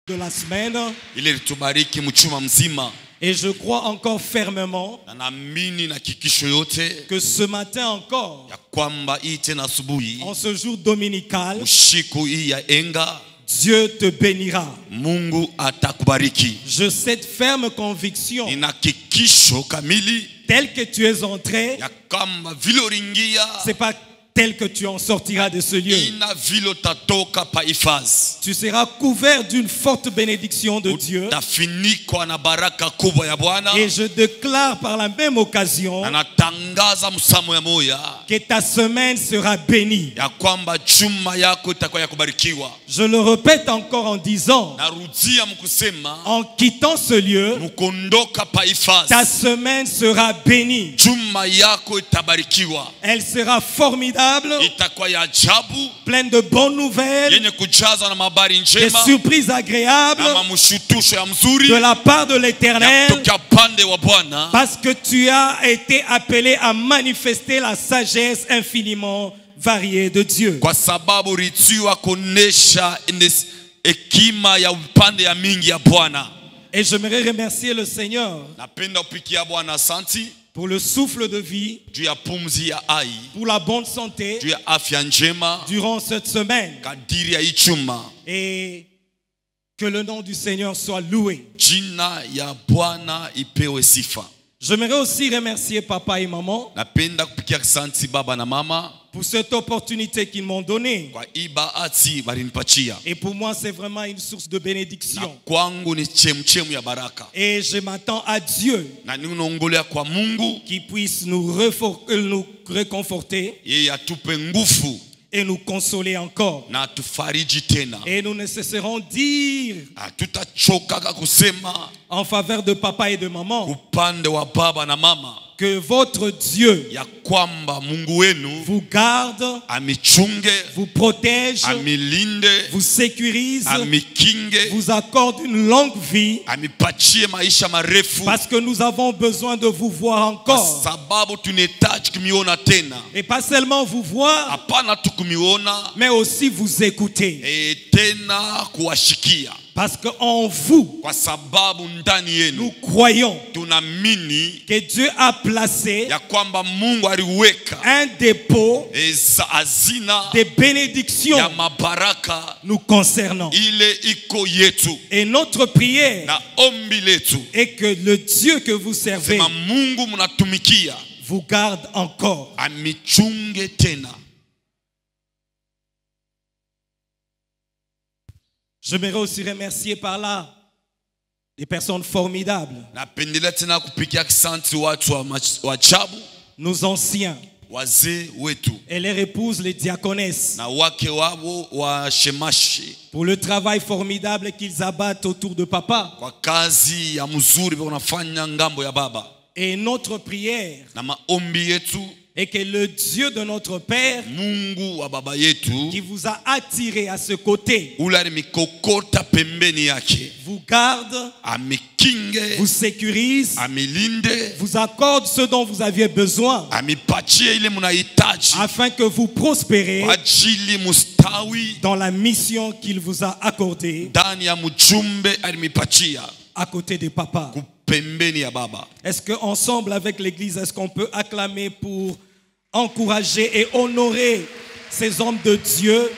de la semaine. Ili litubariki mchuma mzima. Et je crois encore fermement Na naamini na hakikisho yote que ce matin encore, ya kwamba hii tena asubuhi, en ce jour dominical, usiku hii ya enga, Dieu te bénira. Mungu atakubariki. J'ai cette ferme conviction, Nina hakikisho kamili tel que tu es entré, ya kwamba vile uliingia, c'est pas tel que tu en sortiras de ce lieu. ina vile utatoka pa hifadhi. Tu seras couvert d'une forte bénédiction de Dieu. Utafinikwa na baraka kubwa ya Bwana. Et je déclare par la même occasion Na natangaza msamo ya moya que ta semaine sera bénie. ya kwamba juma yako itakuwa ya kubarikiwa. Je le répète encore en disant, Narudia mkusema, en quittant ce lieu, mkondoka pa hifadhi, ta semaine sera bénie. juma yako itabarikiwa. Elle sera formidable, Itakuwa ya ajabu, pleine de bonnes nouvelles, yenye kujaza na habari des njema surprises agréables na mamshutusho ya mzuri de la part de ya l'Éternel, kutoka pande wa Bwana, parce que tu as été appelé à manifester la sagesse infiniment variée de Dieu. kwa sababu ritiwa kuonesha hekima ya upande ya mingi ya Bwana. Et j'aimerais remercier le Seigneur Napenda kupikia Bwana asanti pour le souffle de vie, juu ya pumzi ya hai, pour la bonne santé juu ya afya njema durant cette semaine. kadiri ya ichuma. Et que le nom du Seigneur soit loué. Jina ya Bwana ipewe sifa. J'aimerais aussi remercier papa et maman Napenda kupikia asanti baba na mama pour cette opportunité qu'ils m'ont donnée. kwa ibahati walinipatia. Et pour moi, c'est vraiment une source de Na bénédiction. kwangu ni chemchemu ya baraka. Et je m'attends à Dieu Na ninaongolea kwa Mungu qui puisse nous réconforter yeye atupe nguvu et nous consoler encore. na atufariji tena. Et nous ne cesserons de dire Hatutachoka kusema en faveur de papa et de maman upande wa baba na mama que votre Dieu ya kwamba Mungu wenu vous garde, amichunge, vous protège, amilinde, vous sécurise, amikinge, vous accorde une longue vie, amipatie maisha marefu, parce que nous avons besoin de vous voir kwa encore. sababu tunahitaji kumiona tena. Et pas seulement vous voir, Hapana tu kumiona, mais aussi vous écouter. tena kuwashikia, Parce qu'en vous, kwa sababu ndani nous yenu croyons tunaamini que Dieu a placé ya kwamba Mungu aliweka un dépôt hazina de bénédictions ya mabaraka nous concernant. ile iko yetu. Et notre prière Na ombi letu est que le Dieu que vous servez sema Mungu mnatumikia vous garde encore. amichunge tena. J'aimerais aussi remercier par là des personnes formidables, Napendelea tena kupikia asante watu wa ajabu, nos anciens wazee wetu et leurs épouses, les diaconesses, na wake wao wa shemashi, pour le travail formidable qu'ils abattent autour de papa. kwa kazi ya mzuri wanafanya ngambo ya baba. Et notre prière Na maombi yetu est que le Dieu de notre Père, Mungu wa baba yetu qui vous a attiré à ce côté, ule alimikokota pembeni yake, vous garde, amikinge, vous sécurise, amilinde, vous accorde ce dont vous aviez besoin, amipatie ile mnahitaji afin que vous prospérez kwa ajili mustawi dans la mission qu'il vous a accordée ndani ya mjumbe alimipatia à côté de papa. pembeni ya baba. Est-ce qu'ensemble avec l'Église, est-ce qu'on peut acclamer pour encourager et honorer ces hommes de Dieu?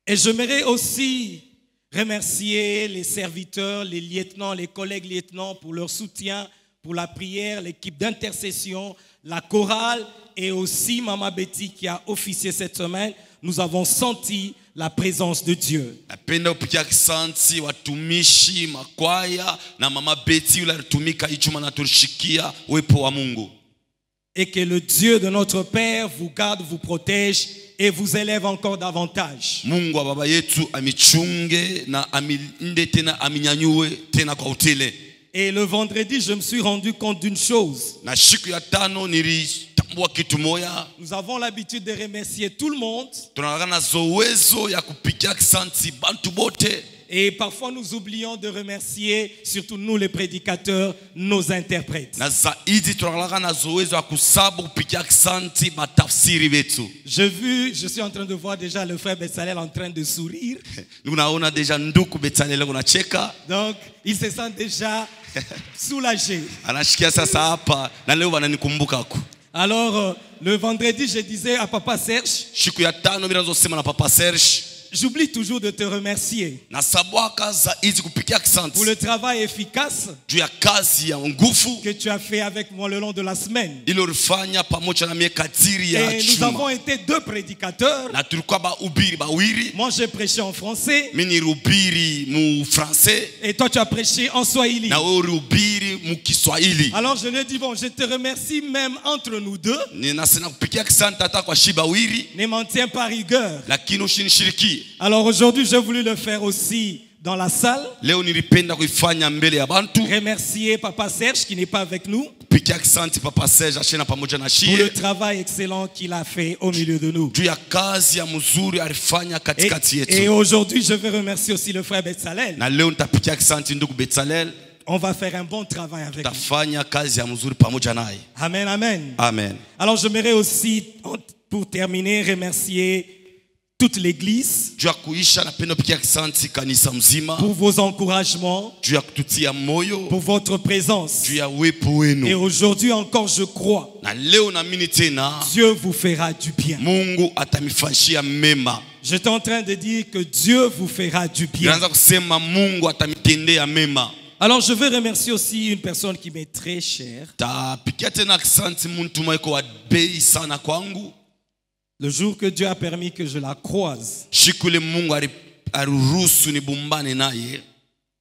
Et j'aimerais aussi remercier les serviteurs, les lieutenants, les collègues lieutenants pour leur soutien, pour la prière, l'équipe d'intercession, la chorale et aussi Mama Betty qui a officié cette semaine. Nous avons senti la présence de Dieu. Napenda kupikia kisanti watumishi makwaya na mama Betty ule alitumika ichuma na tulishikia uwepo wa Mungu. Et que le Dieu de notre Père vous garde, vous protège et vous élève encore davantage. Mungu wa baba yetu amichunge na amilinde tena aminyanyue tena kwa utele. Et le vendredi, je me suis rendu compte d'une chose. Na siku ya tano nilitambua kitu moya. Nous avons l'habitude de remercier tout le monde. Tunakana zowezo ya kupikia kisanti bantu bote. Et parfois nous oublions de remercier, surtout nous les prédicateurs, nos interprètes. Na zaidi tunakalaka na zoezi wa kusabu kupikia kisanti matafsiri wetu. Je suis en train de voir déjà le frère Betsalel en train de sourire. Unaona deja nduku Betsalel unacheka. Donc, il se sent déjà soulagé. Anashikia sasa hapa na leo wananikumbuka ku. Alors, le vendredi, je disais à Papa Serge, Siku ya tano mimi nazosema na Papa Serge. j'oublie toujours de te remercier Na sabwaka zaidi kupikia kisanti. pour le travail efficace Juu ya kazi ya nguvu que tu as fait avec moi le long de la semaine. ile ulifanya pamoja na mie kadiri ya Et nous avons chuma. été deux prédicateurs. Na tulikuwa bahubiri bawili. Moi, j'ai prêché en français Mimi nilihubiri mu français et toi, tu as prêché en swahili. na wewe ulihubiri mu Kiswahili. Alors, je lui ai dit, bon, je te remercie même entre nous deux. Ninasema kupikia kisanti hata kwa shiba wili Ne m'en tiens pas rigueur. lakini ushinishiriki. Alors, aujourd'hui, j'ai voulu le faire aussi dans la salle. Leo nilipenda kuifanya mbele ya bantu. Remercier Papa Serge qui n'est pas avec nous Kupikia kisanti Papa Serge ashena pamoja na pour le shie. travail excellent qu'il a fait au milieu de nous. Juu ya kazi ya mzuri alifanya katikati Et yetu. aujourd'hui, je veux remercier aussi le frère Betsalel. Na leo nitapikia kisanti ndugu Betsalel. On va faire un bon travail avec lui. Tafanya kazi ya mzuri pamoja naye. Amen, amen. Amen. Alors, j'aimerais aussi, pour terminer, remercier toute l'église Juu ya kuisha napenda kupikia kisanti kanisa mzima. pour vos encouragements, Juu ya kututia moyo. pour votre présence. Juu ya uwepo Et wenu. aujourd'hui encore, je crois, Na leo naamini tena Dieu vous fera du bien. Mungu atamifanyia mema. J'étais en train de dire que Dieu vous fera du bien. Naanza kusema Mungu atamitendea mema. Alors, je veux remercier aussi une personne qui m'est très chère. Tapikia tena kisanti muntu mweko wa bei sana kwangu. Le jour que Dieu a permis que je la croise, Siku ile Mungu aliruhusu nibumbane naye.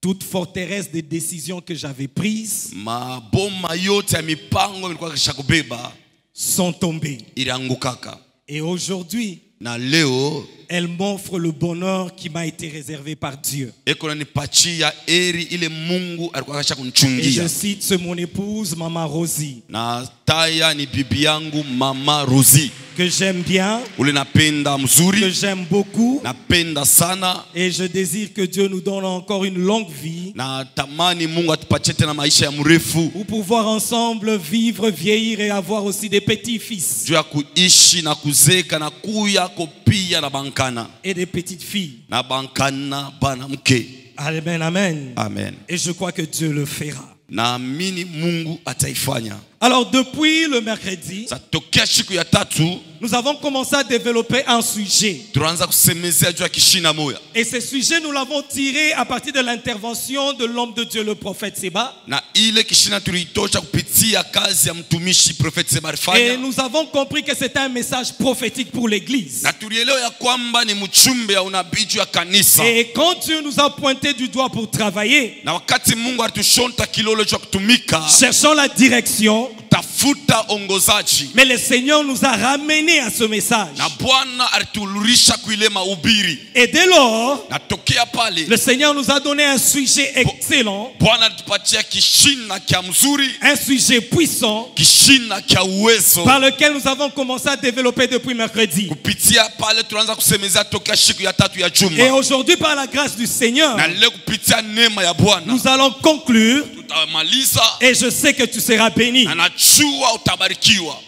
toute forteresse des décisions que j'avais prises Maboma yote ya mipango nilikuwa kisha kubeba sont tombées. iliangukaka. Et aujourd'hui, Na leo elle m'offre le bonheur qui m'a été réservé par Dieu. eko nanipatia eri ile Mungu alikuwa kisha Et je kunichungia. cite, c'est mon épouse, Maman Rosie, Na taya ni bibi yangu Mama Rosie. que j'aime bien, Ule napenda que mzuri, j'aime beaucoup. napenda sana. Et je désire que Dieu nous donne encore une longue vie Na tamani Mungu atupatie tena maisha ya mrefu. pour pouvoir ensemble vivre, vieillir et avoir aussi des petits-fils Juu ya kuishi na kuzeka na kuya kopia na bankana. et des petites-filles. Na bankana bana mke. Amen, amen. Amen. Et je crois que Dieu le fera. Naamini Mungu ataifanya. Alors, depuis le mercredi, Tokea siku ya tatu nous avons commencé à développer un sujet. tunaanza kusemezea juu ya kishina moya. Et ce sujet, nous l'avons tiré à partir de l'intervention de l'homme de Dieu, le prophète Seba. Na ile kishina tuliitosha kupitia kazi ya mtumishi Prophet Seba Et alifanya. nous avons compris que c'était un message prophétique pour l'église. Na tulielewa ya kwamba ni mchumbe ya unabii juu ya kanisa. Et quand Dieu nous a pointé du doigt pour travailler, Na wakati Mungu alitushonta kilolo cha kutumika, cherchant la direction, tafuta ongozaji. mais le Seigneur nous a ramenés à ce message. Na Bwana alitulurisha kuile mahubiri. Et dès lors, Na tokea pale le Seigneur nous a donné un sujet excellent, Bwana alitupatia kishina kia mzuri, un sujet puissant, kishina kia uwezo. par lequel nous avons commencé à développer depuis mercredi. Kupitia pale tunaanza kusemezea tokea siku ya tatu ya juma. Et aujourd'hui, par la grâce du Seigneur, Na leo kupitia neema ya Bwana nous allons conclure. tutamaliza Et je sais que tu seras béni. na najua utabarikiwa.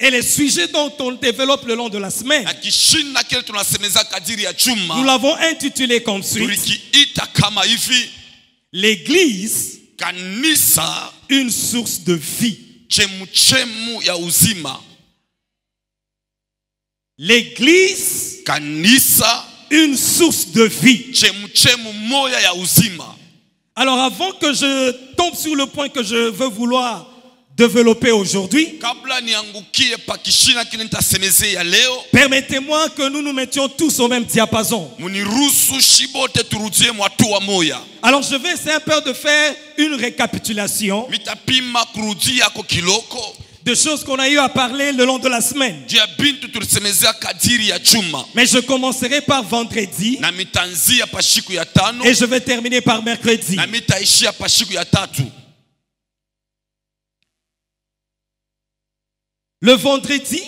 Et les sujets dont on développe le long de la semaine, Na kishina kile tunasemeza kadiri ya nous juma l'avons intitulé comme suite: tulikiita kama hivi: l'Église, kanisa une source de vie. chemuchemu ya uzima. L'Église, Kanisa une source de vie. chemuchemu moya ya uzima. Alors avant que je tombe sur le point que je veux vouloir développer aujourd'hui, Kabla niangukie pa kishina kile nitasemezea leo, permettez-moi que nous nous mettions tous au même diapason. muniruhusu shibote turudie mwatua moya. Alors je vais essayer un peu de faire une récapitulation Mitapima kurudia ko kiloko de choses qu'on a eu à parler le long de la semaine. juu ya bintu tulisemezea kadiri ya juma. Mais je commencerai par vendredi Na mitanzia pa siku ya tano et je vais terminer par mercredi. na mitaishia pa siku ya tatu. Le vendredi,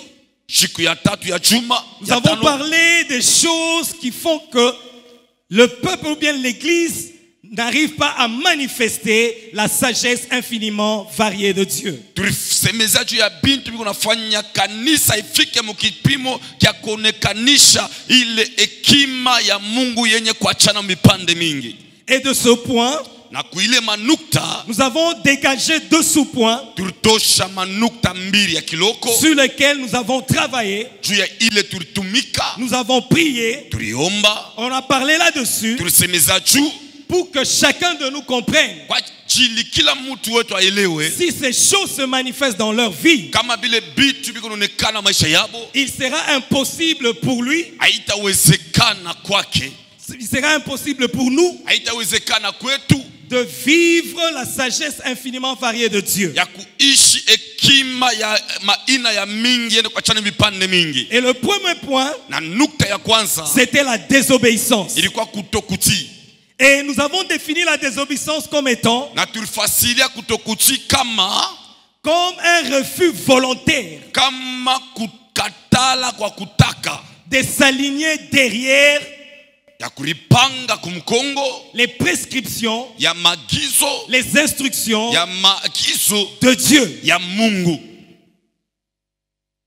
Siku ya tatu ya juma nous ya avons tano, parlé des choses qui font que le peuple ou bien l'Église n'arrive pas à manifester la sagesse infiniment variée de Dieu. tulisemeza juu ya bintu biko nafanya kanisa ifike mukipimo kya kuonekanisha ile hekima ya Mungu yenye kuachana mipande mingi. Et de ce point, Na kuile manukta nous avons dégagé 2 sous-points tulitosha manukta mbili ya kiloko sur lesquels nous avons travaillé, juu ya ile tulitumika, nous avons prié, tuliomba, on a parlé là-dessus tulisemeza juu pour que chacun de nous comprenne. kwa ajili kila mtu wetu aelewe Si ces choses se manifestent dans leur vie, kama vile bitu biko naonekana maisha yabo, il sera impossible pour lui, haitawezekana kwake, il sera impossible pour nous haitawezekana kwetu de vivre la sagesse infiniment variée de Dieu. ya kuishi hekima ya maina ya mingi yene kuachana vipande mingi. Et le premier point, Na nukta ya kwanza c'était la désobéissance. ilikuwa kutokutii, Et nous avons défini la désobéissance comme étant na tulifasiria kutokutii comme un refus volontaire kama kukatala kwa kutaka de s'aligner derrière ya kulipanga kumkongo les prescriptions, ya magizo les instructions ya maagizo de Dieu. ya Mungu.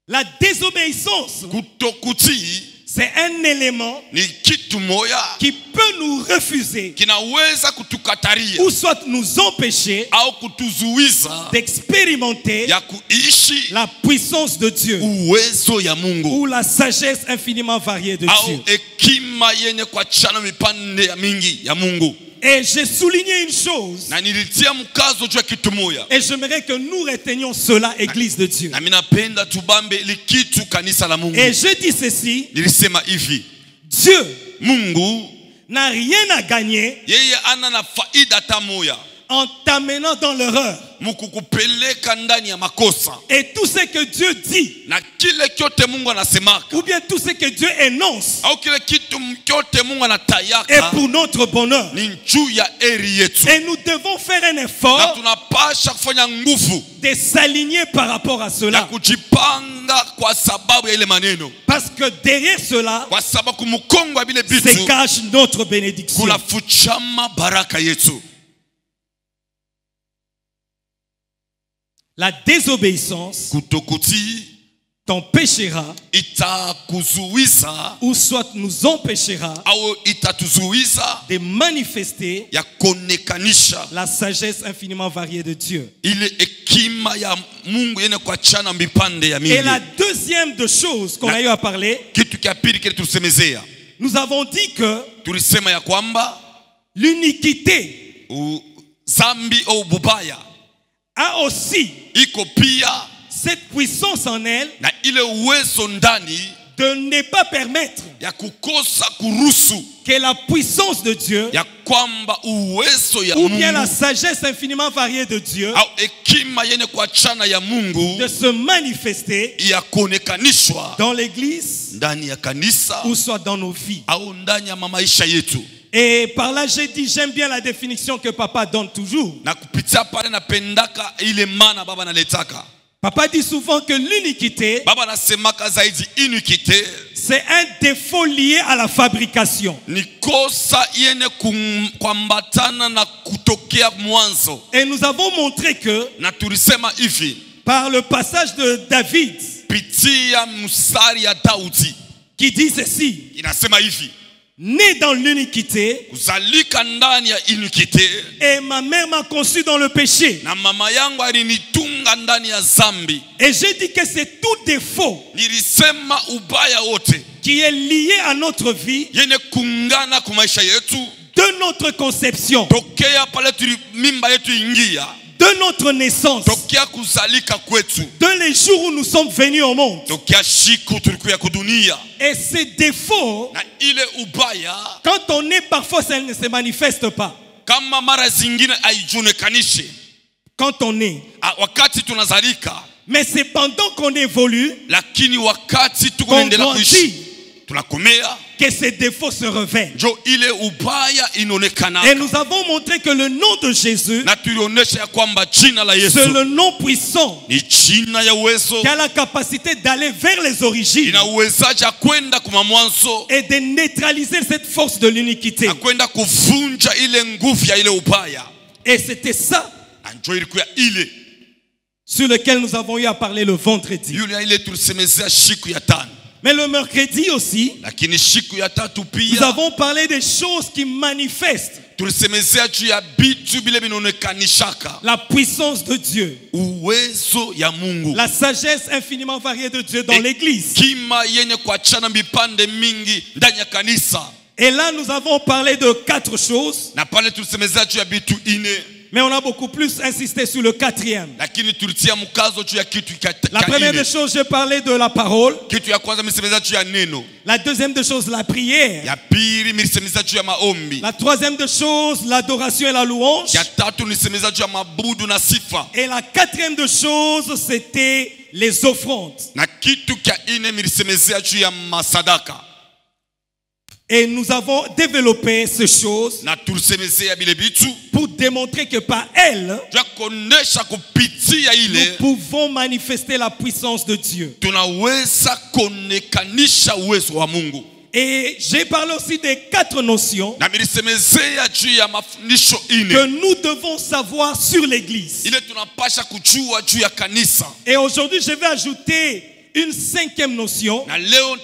La désobéissance, Kutokutii c'est un élément ni kitu moya qui peut nous refuser kinaweza kutukataria ou soit nous empêcher au kutuzuiza d'expérimenter ya kuishi la puissance de Dieu uwezo ya Mungu ou la sagesse infiniment variée de au Dieu. hekima yenye kuachana mipande ya mingi ya Mungu. Et j'ai souligné une chose, Na nilitia mkazo juu ya kitu moya, et j'aimerais que nous retenions cela, Église de Dieu. na mimi napenda tubambe ili kitu kanisa la Mungu. Et je dis ceci, Nilisema hivi, Dieu Mungu n'a rien à gagner yeye ana na faida hata moya en t'amenant dans l'erreur. mukukupeleka ndani ya makosa. Et tout ce que Dieu dit, Na kile kyote Mungu anasemaka ou bien tout ce que Dieu énonce, au kile kitu kyote Mungu est anatayaka pour notre bonheur. ni juu ya heri yetu, Et nous devons faire un na effort tunapasha kufanya nguvu de s'aligner par rapport à ya cela. kujipanga kwa sababu ya ile maneno, Parce que derrière cela kwa sababu kumkongo ya bile se bitu cache notre bénédiction. kunafuchama baraka yetu. La désobéissance Kutokutii t'empêchera itakuzuiza ou soit nous empêchera au itatuzuiza de manifester ya kuonekanisha la sagesse infiniment variée de Dieu. ile hekima ya Mungu yenye kuachana mipande ya Et la mingi. deuxième de choses qu'on a eu à parler, Kitu kia pili kile tulisemezea, nous avons dit que tulisema ya kwamba l'iniquité zambi au bubaya a aussi iko pia cette puissance en elle na ile uwezo ndani de ne pas permettre ya kukosa kuruhusu que la puissance de Dieu ya kwamba uwezo ya ou bien la Mungu sagesse infiniment variée de Dieu au hekima yenye kuachana ya Mungu de se manifester ya kuonekanishwa dans l'église ndani ya kanisa ou soit dans nos vies. au ndani ya maisha yetu. Et par là, j'ai dit, j'aime bien la définition que papa donne toujours. Na kupitia pale napendaka ile mana baba naletaka. Papa dit souvent que l'iniquité, Baba nasemaka zaidi iniquité c'est un défaut lié à la fabrication. ni kosa yene kuambatana na kutokea mwanzo. Et nous avons montré que Na tulisema hivi par le passage de David, pitia mstari ya Daudi qui dit ceci, inasema hivi, né dans l'iniquité, kuzalika ndani ya iniquité et ma mère m'a conçu dans le péché. na mama yangu alinitunga ndani ya zambi. Et j'ai dit que c'est tout défaut Nilisema ubaya wote qui est lié à notre vie, yene kungana kwa maisha yetu de notre conception, tokea pale mimba yetu ingia, de notre naissance, tokea kuzalika kwetu, de les jours où nous sommes venus au monde. tokea shiku tulikuya kudunia. Et ces défauts, Na ile ubaya quand on est parfois, ça ne se manifeste pas. kama mara zingine haijuonekanishe Quand on est. wakati tunazalika, Mais c'est pendant qu'on évolue, lakini wakati tuko qu'on naendelea grandit, kuishi tunakomea, que ses défauts se révèlent. njo ile ubaya inaonekana. Et nous avons montré que le nom de Jésus, Na tulionyesha ya kwamba jina la Yesu c'est le nom puissant ni jina ya uwezo, qui a la capacité d'aller vers les origines ina uwezaji kwenda kuma mwanzo et de neutraliser cette force de l'iniquité. na kwenda kuvunja ile nguvu ya ile ubaya. Et c'était ça Na njo ilikuwa ile sur lequel nous avons eu à parler le vendredi. yule ile tulisemezea siku ya tano. Mais le mercredi aussi, Lakini siku ya tatu nous pia avons parlé des choses qui manifestent tulisemezea juu ya bitu bile binaonekanishaka la puissance de Dieu, uwezo ya Mungu, la sagesse infiniment variée de Dieu dans l'église. kima yenye kuachana mipande mingi ndani ya kanisa. Et là, nous avons parlé de 4 choses, Na pale tulisemezea juu ya bitu ine, mais on a beaucoup plus insisté sur le 4e. lakini tulitia mkazo juu ya kitu La première des choses, j'ai parlé de la parole. kitu ya kwanza misemeza juu ya neno, La deuxième des choses, la prière. ya pili misemeza juu ya maombi, La troisième des choses, l'adoration et la louange. ya tatu nisemeza juu ya mabudu na sifa, Et la quatrième des choses, c'était les offrandes. na kitu kya ine milisemezea juu ya masadaka. Et nous avons développé ces choses Na tulisemezea bile bitu pour démontrer que par elles, juu ya kuonesha kupitia nous ile pouvons manifester la puissance de Dieu. tunaweza kuonekanisha uwezo wa Mungu. Et j'ai parlé aussi des 4 notions Na milisemezea juu ya mafundisho que ine nous devons savoir sur l'église. ile tunapasha kujua juu ya kanisa. Et aujourd'hui, je vais ajouter une 5e notion. Na leo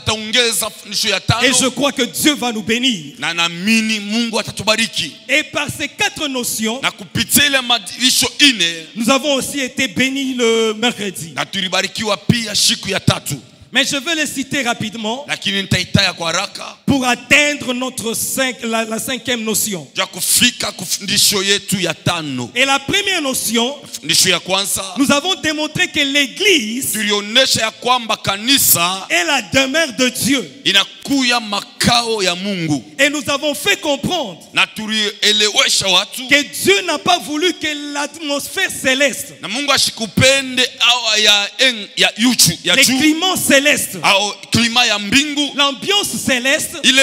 taongeza fundisho ya Et je tano, crois que Dieu va nous bénir. na naamini Mungu atatubariki. Et par ces 4 notions, Na kupitia ile madirisho ine nous avons aussi été bénis le mercredi. na tulibarikiwa pia siku ya tatu, Mais je vais les citer rapidement lakini nitaitaya kwa haraka pour atteindre la 5e notion. ja kufika kufundisho yetu ya tano. Et la première notion, Fundisho ya kwanza nous avons démontré que l'église tulionesha ya kwamba kanisa est la demeure de Dieu. inakuya makao ya Mungu, Et nous avons fait comprendre na tulielewesha watu que Dieu n'a pas voulu que l'atmosphère céleste, na Mungu ashikupende au ya yuchu ya les juu climats célestes, au klima ya mbingu, l'ambiance céleste ile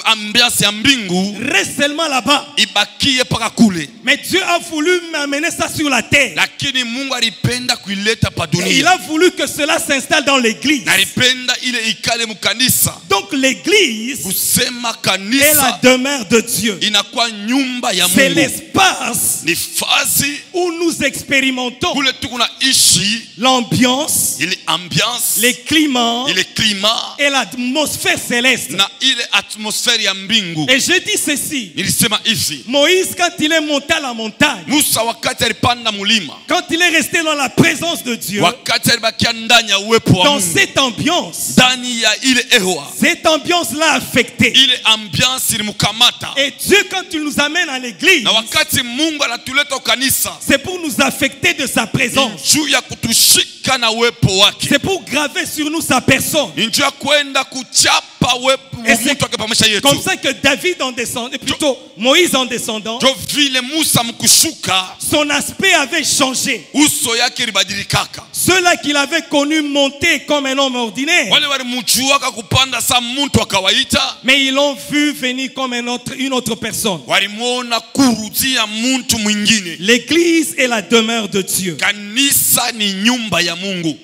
ambiance ya mbingu reste seulement là-bas. ibakie paka kule, Mais Dieu a voulu m'amener ça sur la terre. lakini Mungu alipenda kuileta pa Et il dunia, a voulu que cela s'installe dans l'église. na alipenda ile ikale mukanisa. Donc l'église Kusema est la kanisa demeure de Dieu. inakuwa nyumba ya C'est Mungu, l'espace ni fazi où nous expérimentons kule tukuna ishi l'ambiance, ile ambiance, les climats ile klima et l'atmosphère céleste. na ile atmosfere ya mbingu. Et je dis ceci, Nilisema hivi, Moïse, quand il est monté à la montagne, Musa wakati alipanda mulima, quand il est resté dans la présence de Dieu, wakati alibakia ndani ya uwepo wa dans Mungu, cette ambiance, ndani ya ile hewa, cette ambiance-là affectée. ile ambiance ilimkamata. Et Dieu, quand il nous amène à l'église, Na wakati Mungu anatuleta kanisa, c'est pour nous affecter de sa présence. juu ya kutushika na uwepo wake, C'est pour graver sur nous sa personne. ni njuu ya kwenda kuchapa uwepo Et c'est mtu wake pa maisha yetu. comme ça que David en descendant, plutôt Moïse en descendant, Jo vile Musa mkushuka, son aspect avait changé. uso yake ilibadilikaka. Ceux-là qu'il avait connus monter comme un homme ordinaire, Wale walimjuaka kupanda sa mtu wa kawaida, mais ils l'ont vu venir comme une autre personne. walimuona kurudia mtu mwingine. L'église est la demeure de Dieu. Kanisa ni nyumba ya Mungu.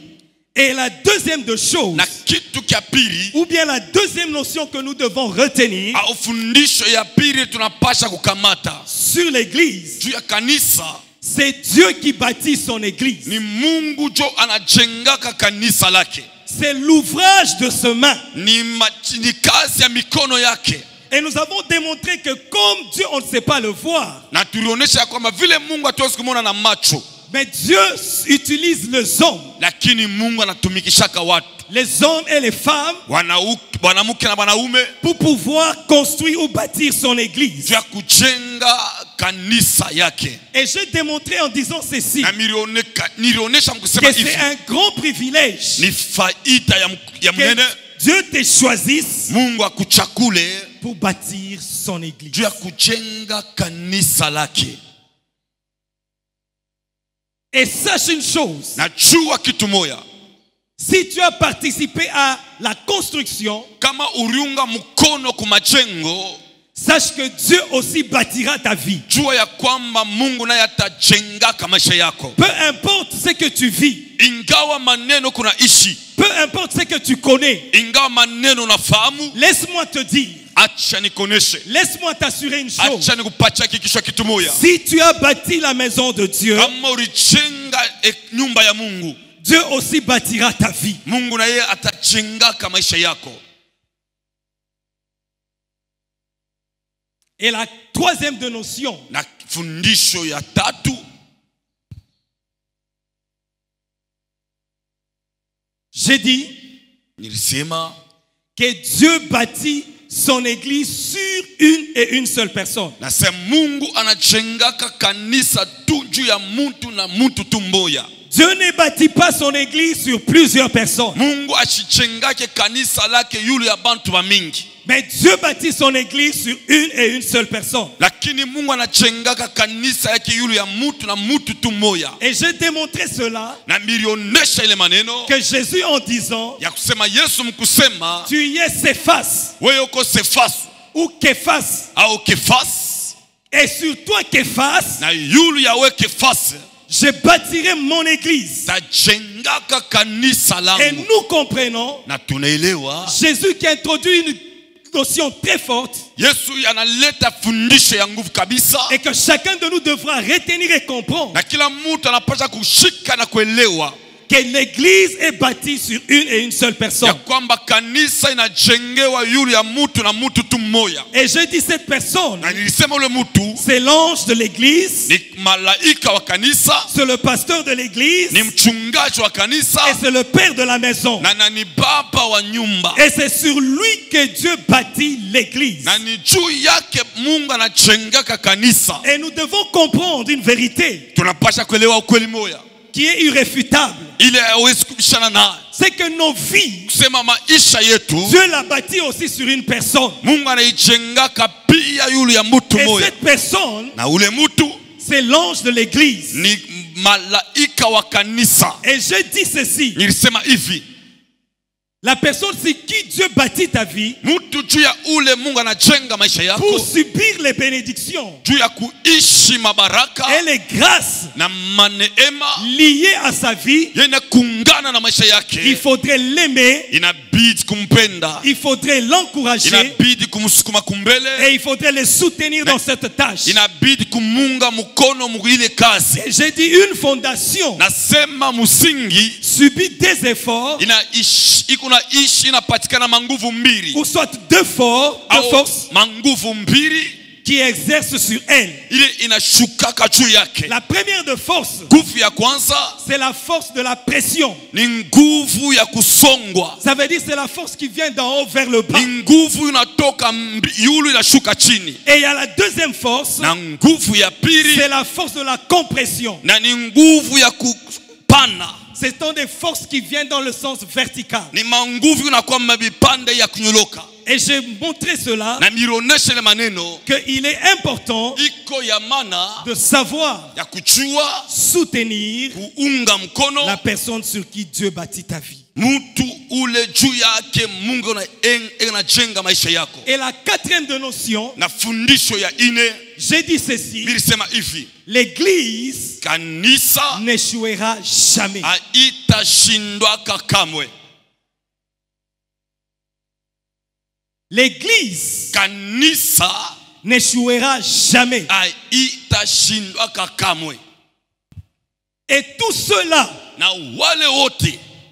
Et la deuxième de choses, Na kitu kya pili, ou bien la deuxième notion que nous devons retenir au fundisho ya pili tunapasha kukamata sur l'église, juu ya kanisa, c'est Dieu qui bâtit son église. ni Mungu jo anajengaka kanisa lake, C'est l'ouvrage de ses mains. ni kazi ya mikono yake. Et nous avons démontré que comme Dieu, on ne sait pas le voir, Na tulionyesha ya kwamba vile Mungu hatuwezi kumwona na macho, mais Dieu utilise les hommes, lakini Mungu anatumikishaka watu, les hommes et les femmes, wanamke na wanaume, pour pouvoir construire ou bâtir son église. juu ya kujenga kanisa yake. Et j'ai démontré en disant ceci, Na nilionyesha mkusema que hivi, c'est un grand privilège ni faida ya mnene que Dieu te choisisse Mungu akuchakule pour bâtir son église. juu ya kujenga kanisa lake. Et sache une chose, Na jua kitu moya, Si tu as participé à la construction, kama uriunga mkono kumajengo, sache que Dieu aussi bâtira ta vie. jua ya kwamba Mungu naye atajenga maisha yako. Peu importe ce que tu vis, Ingawa maneno kuna ishi, peu importe ce que tu connais, ingawa maneno unafahamu, laisse-moi te dire, acha nikoneshe, laisse-moi t'assurer une chose. acha nikupatia kikisho kitu moja. Si tu as bâti la maison de Dieu, Kama ulijenga nyumba ya Mungu, Dieu aussi bâtira ta vie. Mungu na yeye atajenga maisha yako. Et la troisième de notion, Na fundisho ya tatu, j'ai dit nilisema que Dieu bâtit son église sur une et une seule personne. na sema Mungu anajengaka kanisa tu juu ya mtu na mtu tu mmoja. Dieu ne bâtit pas son église sur plusieurs personnes. Mungu ashijengake kanisa lake yule ya bantu ba mingi. Mais Dieu bâtit son église sur une et une seule personne. Lakini Mungu anajengaka kanisa yake yule ya mtu na mtu tu mmoja. Et j'ai démontré cela, Na milionesha ile maneno que Jésus en disant, ya kusema Yesu mkusema tu y es Céphas wewe uko Sefasu ou Képhas. au Kefas, Et sur toi Képhas, na yule yawe Kefas je bâtirai mon église. tajengaka kanisa Et langu. nous comprenons Na tunaelewa Jésus qui introduit une notion très forte Yesu analeta fundisho ya nguvu kabisa, et que chacun de nous devra retenir et comprendre na kila mtu anapaswa kushika na kuelewa que l'église est bâtie sur une et une seule ya personne. kwamba kanisa inajengewa yule ya mtu na mtu tu mmoja. Et je dis cette personne, Na nilisema ule mtu c'est l'ange de l'église, ni malaika wa kanisa, c'est le pasteur de l'église ni mchungaji wa kanisa, et c'est le père de la maison. na ni baba wa nyumba, Et c'est sur lui que Dieu bâtit l'église. na ni juu yake Mungu anajengaka kanisa. Et nous devons comprendre une vérité Tunapasha kuelewa ukweli moja qui est irréfutable. ile hawezi kubishana nayo, C'est que nos vies, kusema maisha yetu Dieu l'a bâti aussi sur une personne. Mungu anaijengaka pia yule ya mtu Et moja, cette personne, na ule mtu c'est l'ange de l'église. ni malaika wa kanisa. Et je dis ceci, Nilisema hivi, la personne sur qui Dieu bâtit ta vie mtu juu ya ule Mungu anajenga maisha pour yako, subir les bénédictions juu ya kuishi mabaraka et les grâces na maneema liées à sa vie, yenye kuungana na maisha il yake, faudrait l'aimer, inabidi kumpenda, il faudrait l'encourager inabidi kumsukuma kumbele, et il faudrait le soutenir dans cette tâche. inabidi kumunga mkono mwile kazi. Et j'ai dit une fondation Nasema musingi subit des efforts ishi inapatikana manguvu mbili ou soit deux forces manguvu mbili qui exercent sur elle. ile inashukaka juu yake. La première de force, Nguvu ya kwanza c'est la force de la pression. ni nguvu ya kusongwa, Ça veut dire c'est la force qui vient d'en haut vers le bas. ni nguvu inatoka yulu inashuka chini, Et il y a la deuxième force, na nguvu ya pili c'est la force de la compression. na ni nguvu ya kupana, Ce sont des forces qui viennent dans le sens vertical. ni manguvu inakuwa mabipande ya kunyoloka. Et j'ai montré cela, Na mironeshe ile maneno qu'il est important iko ya mana de savoir ya kujua soutenir kuunga mkono la personne sur qui Dieu bâtit ta vie. mtu ule juu yake Mungu anajenga maisha yako. Et la quatrième de notion, Na fundisho ya ine j'ai dit ceci, nilisema hivi, l'église kanisa n'échouera jamais. haitashindwa kamwe. L'église Kanisa n'échouera jamais. haitashindwa kamwe. Et tous ceux-là Na wale wote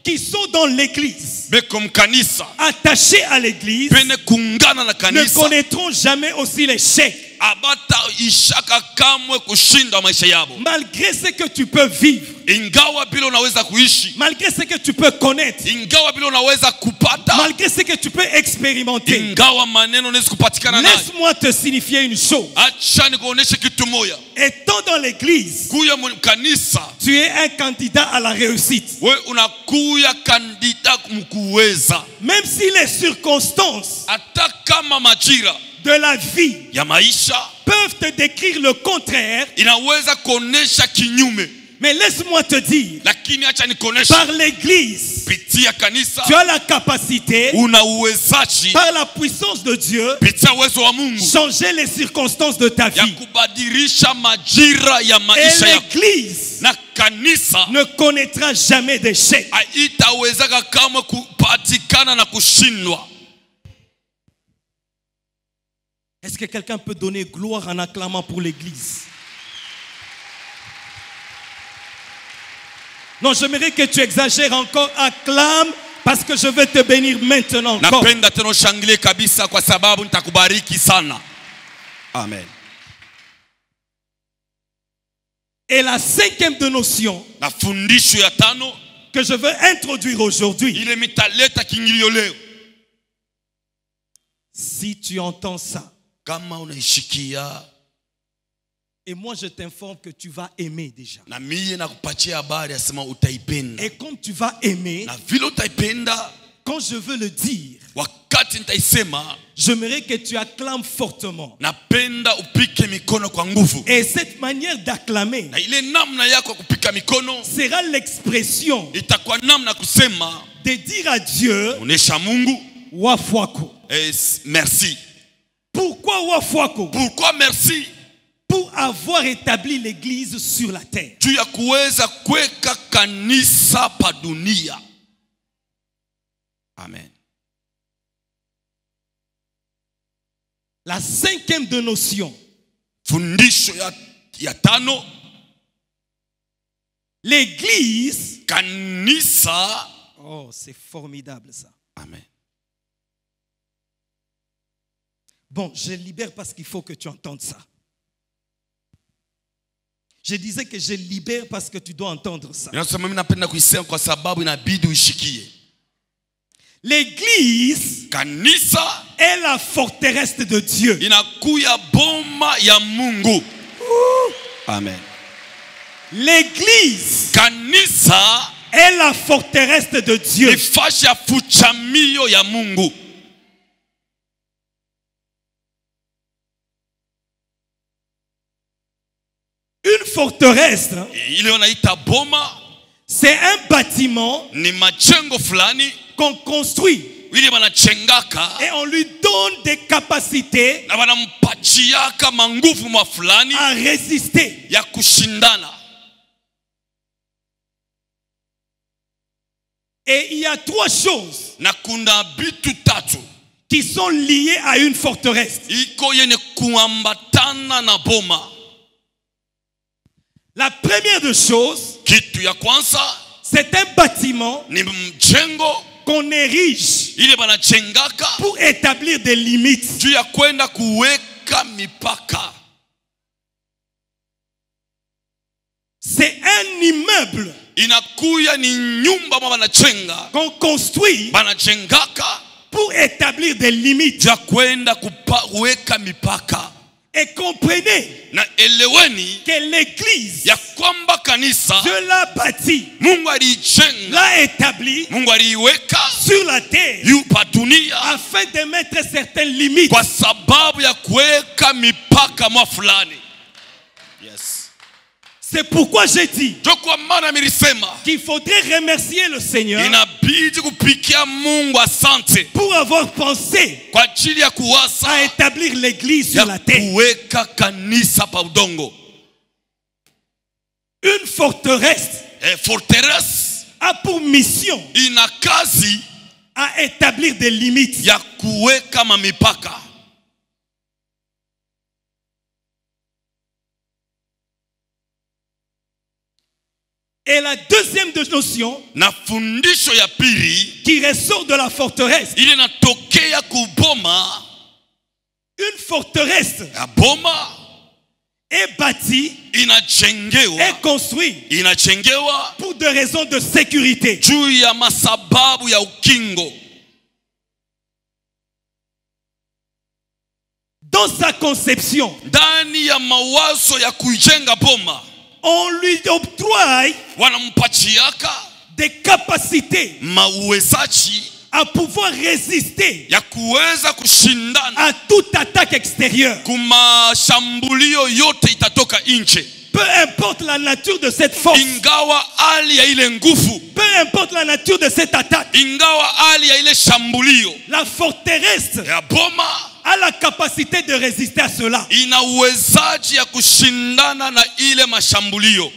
qui sont dans l'église, beko mkanisa attachés à l'église, pene kuungana na ne kanisa connaîtront jamais aussi l'échec. abata ishaka kamwe kushinda maisha yabo. Malgré ce que tu peux vivre, Ingawa bila unaweza kuishi, malgré ce que tu peux connaître, ingawa bila unaweza kupata, malgré ce que tu peux expérimenter, ingawa maneno unaweza kupatikana nayo, laisse-moi te signifier une chose. acha nikuoneshe kitu moja. Étant dans l'église, Kuya kanisa, tu es un candidat à la réussite. we unakuya kandida mkuweza. Même si les circonstances Hata kama majira de la vie ya maisha peuvent te décrire le contraire, inaweza kuonesha kinyume, mais laisse-moi te dire, lakini acha nikuoneshe par l'église, kupitia kanisa tu as la capacité, una uwezaji par la puissance de Dieu, kupitia uwezo wa Mungu changer les circonstances de ta ya vie. kubadilisha majira ya Et maisha yako. l'église Na kanisa ne connaîtra jamais d'échec. haitawezaka kama kupatikana na kushindwa. Est-ce que quelqu'un peut donner gloire en acclamant pour l'église? Non, j'aimerais que tu exagères encore. Acclame parce que je vais te bénir maintenant encore. Napenda tena shangilie kabisa kwa sababu nitakubariki sana. Amen. Et la cinquième de notion Na fundisho ya tano que je veux introduire aujourd'hui. ile mitaleta kiingilio leo. Si tu entends ça, Kama unaishikia et moi je t'informe que tu vas aimer déjà. na mie nakupatia habari asema utaipenda. Et comme tu vas aimer, Na vile utaipenda quand je veux le dire, wakati nitaisema j'aimerais que tu acclames fortement. napenda upike mikono kwa nguvu. Et cette manière d'acclamer Na ile namna yako ya kupika mikono sera l'expression itakuwa namna kusema de dire à Dieu, onesha Mungu Wafwako. merci. Pourquoi Wafwako? Pourquoi merci? Pour avoir établi l'église sur la terre. Juu ya kuweza kuweka kanisa pa dunia. Amen. La cinquième de notion. Fundisho ya tano, l'église. Kanisa. Oh, c'est formidable ça. Amen. Bon, je libère parce qu'il faut que tu entendes ça. Je disais que je libère parce que tu dois entendre ça. L'église, kanisa, est la forteresse de Dieu. Inakuya boma ya Mungu. Amen. L'église, kanisa, est la forteresse de Dieu. Nifasi ya fuchamio ya Mungu. Une forteresse, c'est un bâtiment qu'on construit et on lui donne des capacités à résister. Et il y a trois choses qui sont liées à une forteresse. La première des choses, c'est un bâtiment qu'on érige pour établir des limites. C'est un immeuble qu'on construit pour établir des limites. Et comprenez que l'église, Dieu l'a bâti, l'a établi sur la terre afin de mettre certaines limites. C'est pourquoi j'ai dit qu'il faudrait remercier le Seigneur pour avoir pensé à établir l'église sur la terre. Une forteresse a pour mission à établir des limites. Et la deuxième notion qui ressort de la forteresse, une forteresse est bâtie, est construite pour des raisons de sécurité. Dans sa conception, on lui octroie des capacités à pouvoir résister à toute attaque extérieure. Peu importe la nature de cette force. ingawa hali ya ile nguvu, Peu importe la nature de cette attaque. ingawa hali ya ile shambulio, La forteresse ya boma a la capacité de résister à cela. ina uwezaji ya kushindana na ile mashambulio.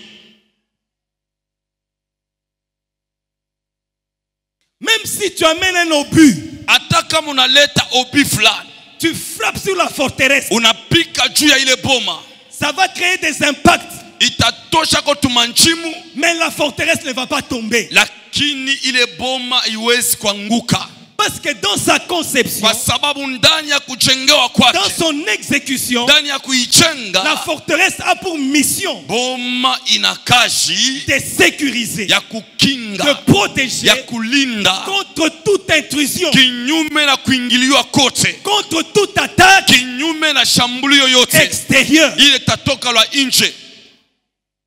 Même si tu amènes un obus, Hata kama unaleta obi fulani, tu frappes sur la forteresse, unapika juu ya ile boma, ça va créer des impacts. itatosha kwa tumanchimu, Mais la forteresse ne va pas tomber. lakini ile boma iwezi kuanguka. Parce que dans sa conception, Kwa sababu ndani ya kujengewa dans kwake, son exécution, ndani ya kuichenga, la forteresse a pour mission boma ina kazi de sécuriser, ya de kukinga, protéger ya kulinda contre toute intrusion, kinyume na kuingiliwa kote, contre toute attaque kinyume na shambulio yote extérieure. ile tatoka la nje.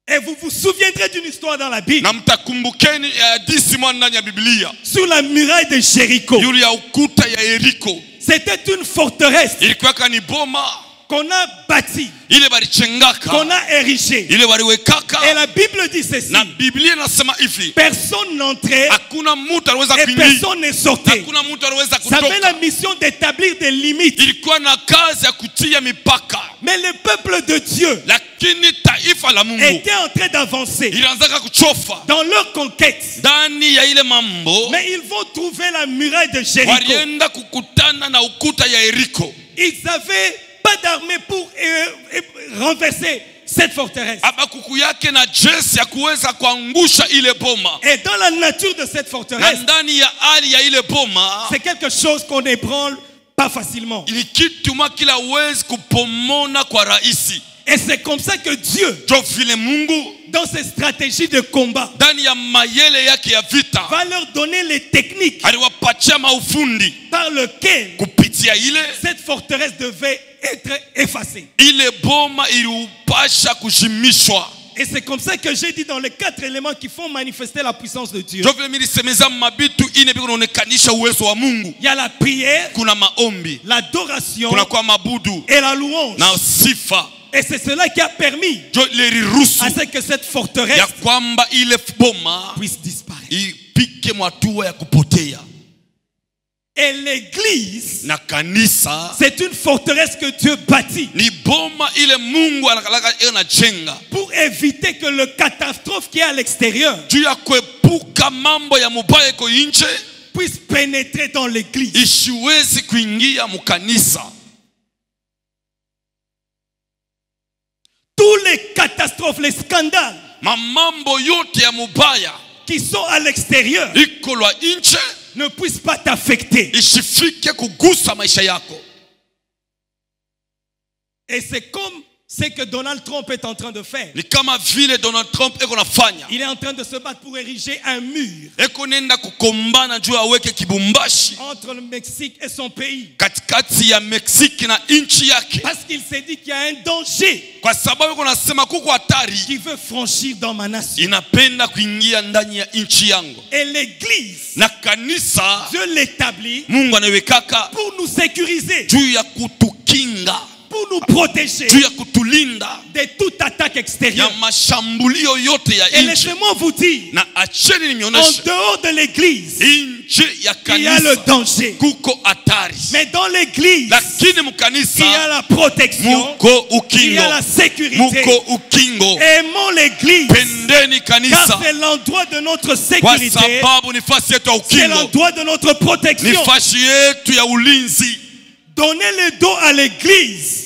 Et vous vous souviendrez d'une histoire dans la Bible Na mtakumbukeni hadithi moja ndani ya Biblia, sur la muraille de Jéricho. yule ya ukuta ya Yeriko. C'était une forteresse Ilikuwa ni boma qu'on a bâtie, ile balichengaka, qu'on a érigée. ile baliwekaka, Et la Bible dit ceci: na Biblia inasema hivi, personne n'entrait hakuna mtu aliweza et kuingia, personne ne sortait. hakuna mtu aliweza Ça avait la kutoka. mission d'établir des limites. Ilikuwa na kazi ya kutia mipaka, Mais le peuple de Dieu lakini taifa la Mungu était en train d'avancer ilianzaka kuchofa dans leur conquête. ndani ya ile mambo. Mais ils vont trouver la muraille de Jéricho. Walienda kukutana na ukuta ya Yeriko. Ils n'avaient pas d'armée pour renverser cette forteresse. Abakuku yake na jeshi ya kuweza kuangusha ile boma. Et dans la nature de cette Na forteresse, ndani ya hali ya ile boma, c'est quelque chose qu'on n'ébranle pas facilement. ni kitu kila wezi kupomona kwa rahisi. Et c'est comme ça que Dieu, Jo vile Mungu dans ses stratégies de combat, ndani ya mayele yake ya vita va leur donner les techniques aliwapatia maufundi par lesquelles kupitia ile cette forteresse devait être effacée. ile boma iliupasha kushimishwa. Et c'est comme ça que j'ai dit dans les 4 éléments qui font manifester la puissance de Dieu. Jo vile milisemeza mabitu ine biko naonekanisha uwezo wa Mungu. Il y a la prière, Kuna maombi, l'adoration kuna kwa mabudu et la louange. na sifa. Et c'est cela qui a permis Jo liruhusu à ce que cette forteresse ya kwamba ile boma puisse disparaître. ipike mwatua ya kupotea. Et l'église, Na kanisa c'est une forteresse que Dieu bâtit ni boma ile Mungu anakalaka anajenga pour éviter que le catastrophe qui est à l'extérieur juu ya kuepuka mambo ya mubaya iko nje puisse pénétrer dans l'église. isiwezi kuingia mukanisa. Tous les catastrophes, les scandales Mamambo yote ya mubaya qui sont à l'extérieur iko lwa nje ne puissent pas t'affecter. isifike kugusa maisha yako. Et c'est comme ce que Donald Trump est en train de faire. Ni kama vile Donald Trump eko nafanya, Il est en train de se battre pour ériger un mur eko nenda kukombana juu aweke kibumbashi entre le Mexique et son pays. katikati ya Mexique na nchi yake, Parce qu'il s'est dit qu'il y a un danger kwa sababu eko nasema kuko hatari qui veut franchir dans ma nation. inapenda kuingia ndani ya nchi yangu. Et l'église, Na kanisa Dieu l'établit Mungu anawekaka pour nous sécuriser, juu ya kutukinga, pour nous protéger juu ya kutulinda de toute attaque ya extérieure. mashambulio yote ya Et nchi. laissez-moi vous dire, Na acheni en nionyeshe dehors de l'église, nje ya il y a le kanisa danger. kuko hatari, Mais dans l'église, lakini il y a mukanisa la protection, muko il y a la ukingo, sécurité. muko ukingo. Aimons l'église, Pendeni car kanisa c'est l'endroit de notre kwa sécurité, sababu ni fasi yetu ya c'est ukingo, l'endroit de notre ni protection. fasi yetu ya ulinzi. Donnez le dos à l'église,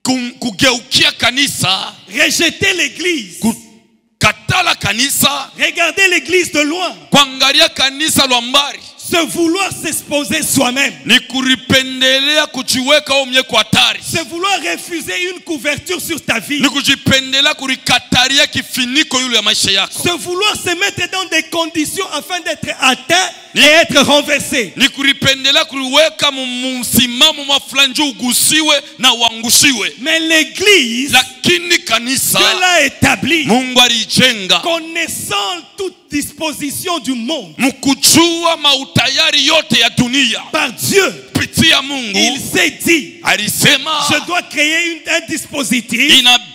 Kugeukia kanisa, rejetez l'église, kukatala kanisa, regardez l'église de loin, kuangalia kanisa lwa mbali se vouloir s'exposer soi-même, ni kulipendelea kujiweka omye kwa hatari, se vouloir refuser une couverture sur ta vie, ni kujipendelea kulikataria kifiniko yule ya maisha yako, se vouloir se mettre dans des conditions afin d'être atteint et être renversé. ni kulipendelea kuliweka msimamo mafulani juu ugusiwe na uangushiwe. Mais l'église, Lakini Dieu kanisa l'a établi, Mungu alijenga connaissant toute disposition du monde mkujua mautayari yote ya dunia par Dieu. kupitia Mungu. Il s'est dit, Alisema je dois créer un dispositif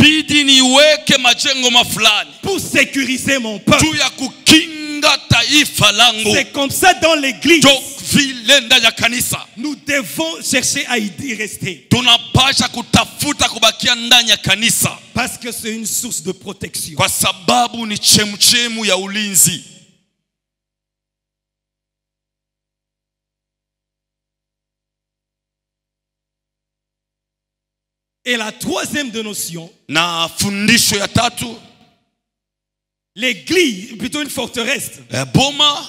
inabidi niweke majengo mafulani pour sécuriser mon peuple. juu ya kukinga taifa langu. C'est comme ça dans l'église. Vile ndani ya kanisa Nous devons chercher à y rester. tunapasha kutafuta kubakia ndani ya kanisa, Parce que c'est une source de protection. kwa sababu ni chemchemu ya ulinzi. Et la troisième de notion, Na fundisho ya tatu, l'église, plutôt une forteresse, boma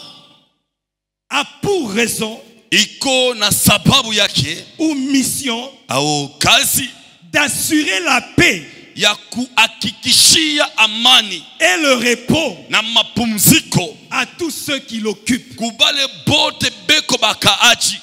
a pour raison iko na sababu yake ou mission au kazi d'assurer la paix ya kuhakikishia amani et le repos na mapumziko à tous ceux qui l'occupent. kubale bote beko bakaaji.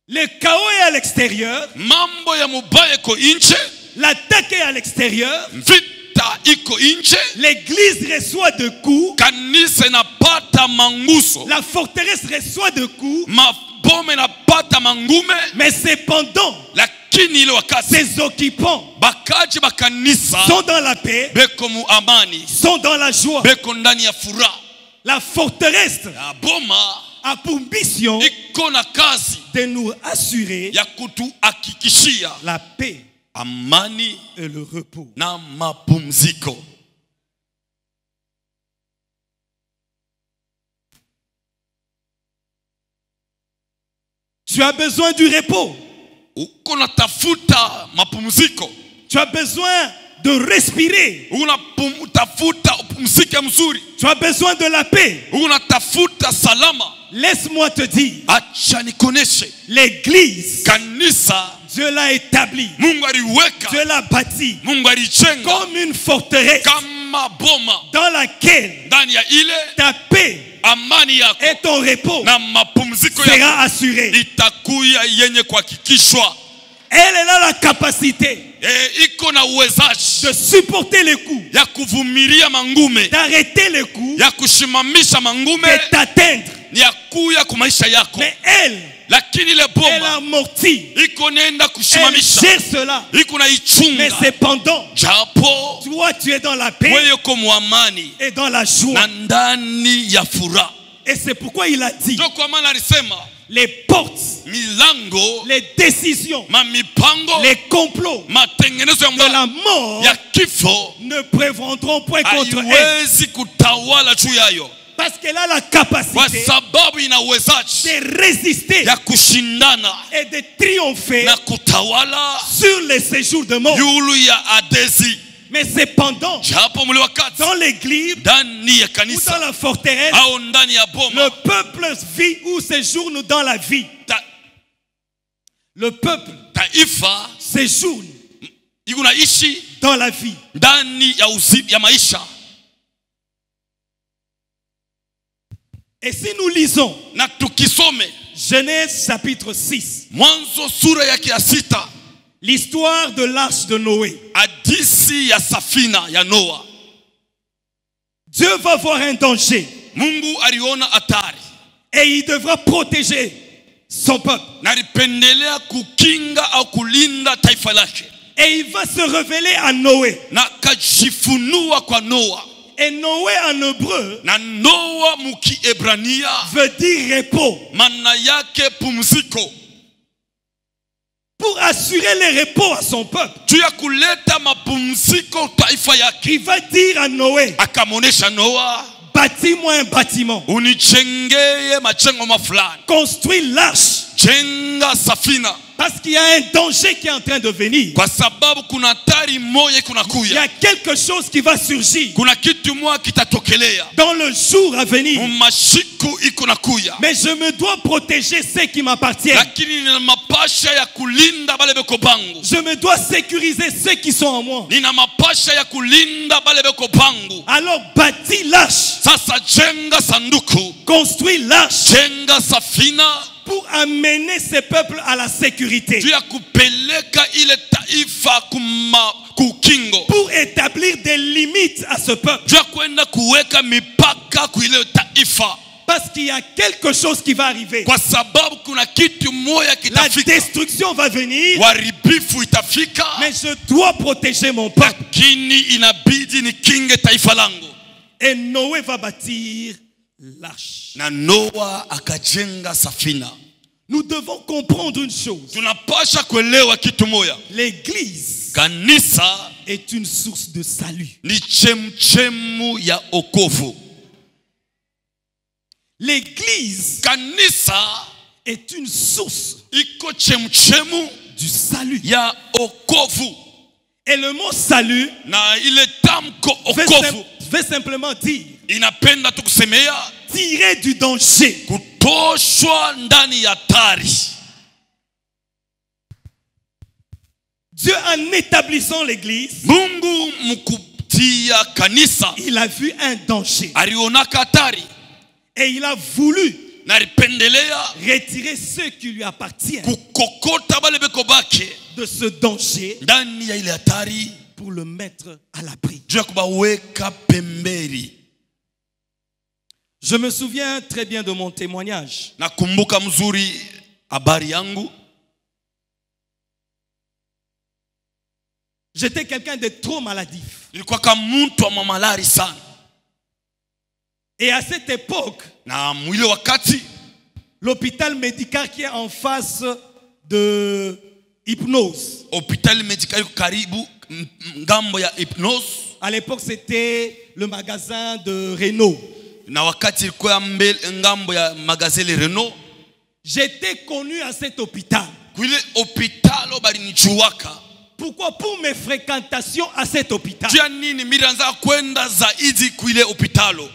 Le chaos est à l'extérieur, Mambo ya mubaya iko inche, l'attaque est à l'extérieur, vita iko inche, l'église reçoit de coups, kanisa inapata manguso, la forteresse reçoit de coups, mabome inapata mangume, mais cependant, lakini ile wakati ses occupants bakaji bakanisa sont dans la paix, beko mu amani, sont dans la joie. beko ndani ya furaha. La forteresse Ya boma a pour mission iko na kazi de nous assurer ya kutuhakikishia la paix amani et le repos. na mapumziko. Tu as besoin du repos. Uko natafuta mapumziko, Tu as besoin de respirer. unatafuta upumzike mzuri, Tu as besoin de la paix. unatafuta salama. Laisse-moi te dire, Acha nikoneshe, l'église, kanisa Dieu l'a établie, Mungu aliweka, Dieu l'a bâtie Mungu alijenga comme une forteresse kama boma, dans laquelle ndani ya ile ta paix amani yako et ton repos na mapumziko yako sera assuré. itakuya yenye kuhakikishwa. Elle a la capacité Iko na uwezaji de supporter les coups, ya kuvumilia mangume, d'arrêter les coups, ya kushimamisha mangume, de t'atteindre. ni ya kuya kwa maisha yako. Mais elle, Lakini ile elle boma amortit. iko nenda Elle kushimamisha, gère cela. iko na Mais ichunga. cependant, Japo toi, tu es dans la paix wewe uko muamani et dans la joie. na ndani ya furaha. Et c'est pourquoi il a dit, Ndio kwa maana alisema les portes, milango, les décisions, mamipango, les complots matengenezo de la mort ya kifo ne prévaudront point contre elle. haiwezi kutawala juu yayo, Parce qu'elle a la kwa capacité sababu ina uwezaji de résister ya kushindana et de triompher na kutawala sur les séjours de mort. yulu ya adezi. Mais cependant, Japo muli wakati dans l'église ndani ya ou dans kanisa la forteresse, au ndani ya boma, le peuple vit ou séjourne dans la vie. Le peuple taifa séjourne iko naishi dans la vie. ndani ya maisha. Et si nous lisons Na tukisome Genèse chapitre 6, Mwanzo sura yake ya 6, l'histoire de l'arche de Noé, hadisi ya safina ya Noa. Dieu va voir un danger Mungu aliona hatari et il devra protéger son peuple. na alipendelea kukinga au kulinda taifa lake, Et il va se révéler à Noé. na kajifunua kwa Noa. Et Noé en hébreu Na Noa mukiebrania veut dire repos. maana yake pumziko, Pour assurer le repos à son peuple, juu ya kuleta mapumziko taifa yake. il va dire à Noé, Akamonesha Noa, bâtis-moi un bâtiment, unichengeye majengo mafulani, construis l'arche, jenga safina, parce qu'il y a un danger qui est en train de venir. kwa sababu kuna hatari moja Il y kunakuya, a quelque chose qui va surgir kuna kitu moja kitatokelea dans le jour à venir. mashiku iko nakuya. Mais je me dois protéger ceux qui m'appartiennent. Lakini nina mapasha ya kulinda bale beko bangu, Je me dois sécuriser ceux qui sont en moi. nina mapasha ya kulinda bale beko bangu. Alors bâtis l'arche, Sasa jenga sanduku, construis l'arche jenga safina, pour amener ces peuples à la sécurité. juu ya kupeleka ile taifa kukingo, Pour établir des limites à ce peuple. juu ya kwenda kuweka mipaka kuile taifa. Parce qu'il y a quelque chose qui va arriver. Kwa sababu kuna kitu moja La kitafika. destruction va venir. Uharibifu itafika. Mais je dois protéger mon peuple. Lakini inabidi nikinge taifa langu. Et Noé va bâtir l'arche. Na Noa akajenga safina. Nous devons comprendre une chose. Tunapasha kuelewa kitu moja. L'église Kanisa est une source de salut. ni chemchemu ya okovu. L'église Kanisa est une source iko chemchemu du salut. ya okovu. Et le mot salut Na ile tamko okovu veut simplement dire inapenda tu kusemea tirer du danger. kutoshwa ndani ya hatari. Dieu, en établissant l'église, Mungu mkutia kanisa il a vu un danger. alionaka hatari Et il a voulu na alipendelea retirer ceux qui lui appartiennent kukokota bale beko bake de ce danger ndani ya ile hatari pour le mettre à l'abri. juu ya kubaweka pembeni. Je me souviens très bien de mon témoignage. Nakumbuka mzuri habari yangu. J'étais quelqu'un de trop maladif. Nilikuwa kama mtu wa mamalari sana. Et à cette époque, Na mwile wakati l'hôpital médical qui est en face de Hypnose. hospitali medikali karibu ngambo ya Hypnose. À l'époque, c'était le magasin de Renault. Na wakati ilikuwa ngambo ya magazeli Renault. J'étais connu à cet hôpital. Kuile hopitalo balinijuwaka. Pourquoi? Pour mes fréquentations à cet hôpital. Jua nini mirianza kwenda zaidi kuile hopitalo.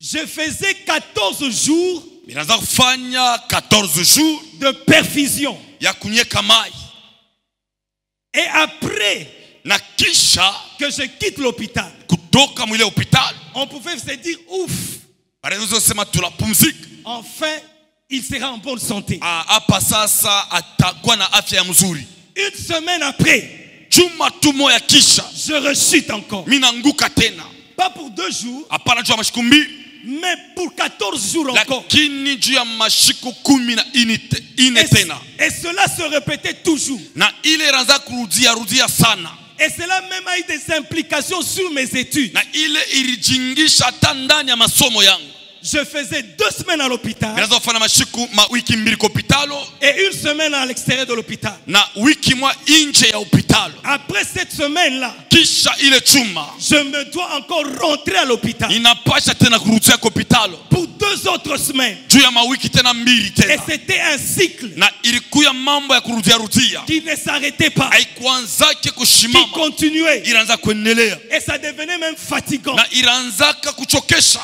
Je faisais 14 jours Mirianza kufanya 14 jours de perfusion. ya kunyeka mai. Et après Na kisha que je quitte l'hôpital, kutoka mwile hopitalo on pouvait se dire ouf, barezo sema tunapumzika. enfin il sera en bonne santé. Hapa sasa atakuwa na afya mzuri. Une semaine après, Juma tu moya kisha je rechute encore. mimi naanguka tena. Pas pour 2 jours, Hapana juu ya mashiku mbili, mais pour 14 jours encore. lakini juu ya mashiku 14 tena. Et cela se répétait toujours. Na ile ranza rudia sana. Et cela même a eu des implications sur mes études. Na ile ilijingisha hata ndani ya masomo yangu. Je faisais 2 semaines à l'hôpital Nilianza kufanya mashiku wiki mbili kwa hopitalo et 1 semaine à l'extérieur de l'hôpital. na wiki mwa nje ya hopitalo. Après cette semaine-là, Kisha ile chuma je me dois encore rentrer à l'hôpital ninapasha tena kurudia kwa hopitalo pour 2 autres semaines. juu ya mawiki tena mbili Et tena. c'était un cycle Na ilikuya mambo ya rudia qui ne s'arrêtait pas, haikuanzake qui kushimama, continuait. iraanza kuendelea Et ça devenait même fatigant. na iraanzaka kuchokesha.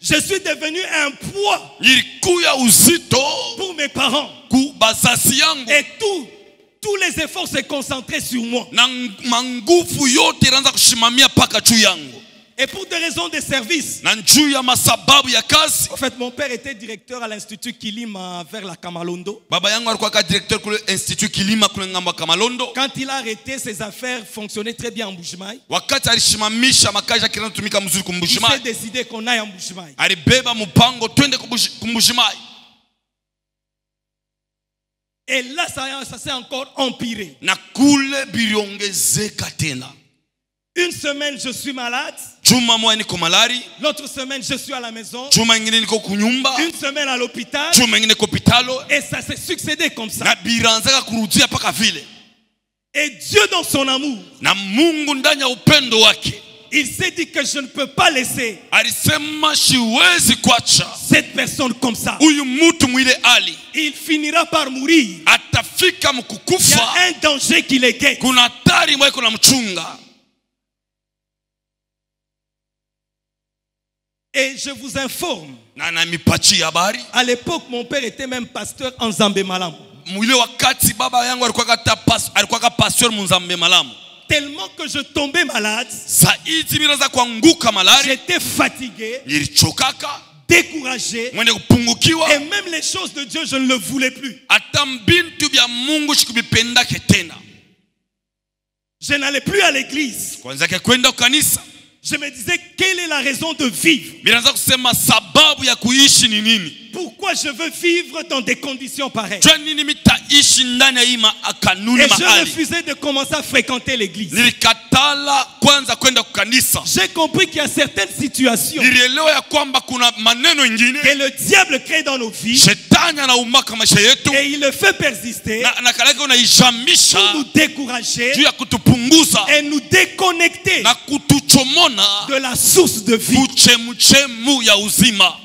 Je suis devenu un poids Ilikuya uzito pour mes parents. ku bazazi yangu Et tous les efforts se concentraient sur moi. na manguvu yote iraanza kushimamia paka juu yangu. Et pour des raisons de service. Na juu ya masababu ya kazi. En fait, mon père était directeur à l'Institut Kilima vers la Kamalondo. Baba yangu alikuwa ka directeur kule Institut Kilima kule ngamba Kamalondo. Quand il a arrêté, ses affaires fonctionnaient très bien en Mbujimayi. Wakati alishimamisha makazi yake yanatumika mzuri Il s'est kumbujimayi. décidé qu'on aille en Mbujimayi. Alibeba mpango twende kumbujimayi. Et là, ça s'est encore empiré. Na kule biliongezeka tena. Une semaine, je suis malade. Juma moja niko malari. L'autre semaine, je suis à la maison. Juma ingine niko kunyumba. Une semaine à l'hôpital. Juma ingine kwa hopitalo. Et ça s'est succédé comme ça. Na biranzaka kurudia paka vile. Et Dieu, dans son amour, Na Mungu ndani ya upendo wake il s'est dit que je ne peux pas laisser alisema siwezi kuacha cette personne comme ça. huyu mtu mwile ali. Il finira par mourir. Atafika Il y mkukufa. a un danger qui les guette. Kuna hatari mwa kuna mchunga. Et je vous informe, Na namipachi habari. à l'époque, mon père était même pasteur en Zambé Malam. Mwile wakati baba yangu alikuwa pastor Mzambe Malamu. Tellement que je tombais malade, Saidi miraanza kuanguka malari. j'étais fatigué, Nilichokaka, découragé, mwenye kupungukiwa. et même les choses de Dieu, je ne le voulais plus. Hata bintu bya Mungu sikubipendake tena. Je n'allais plus à l'église. Kwanza kwenda kanisa. je me disais, quelle est la raison de vivre? Nilianza kusema sababu ya kuishi ni nini? Pourquoi je veux vivre dans des conditions pareilles? Jua nini mitaishi ndani ya hii kanuni Et je mahali? refusais de commencer à fréquenter l'église. Nilikatala kwanza kwenda kukanisa. J'ai compris qu'il y a certaines situations Nilielewa ya kwamba kuna maneno ingine que le diable crée dans nos vies shetani anaumaka maisha yetu et il le fait persister na kalaki unaijamisha pour nous décourager juu ya kutupunguza et nous déconnecter na kutuchomona de la source de vie. kuchemuchemu ya uzima.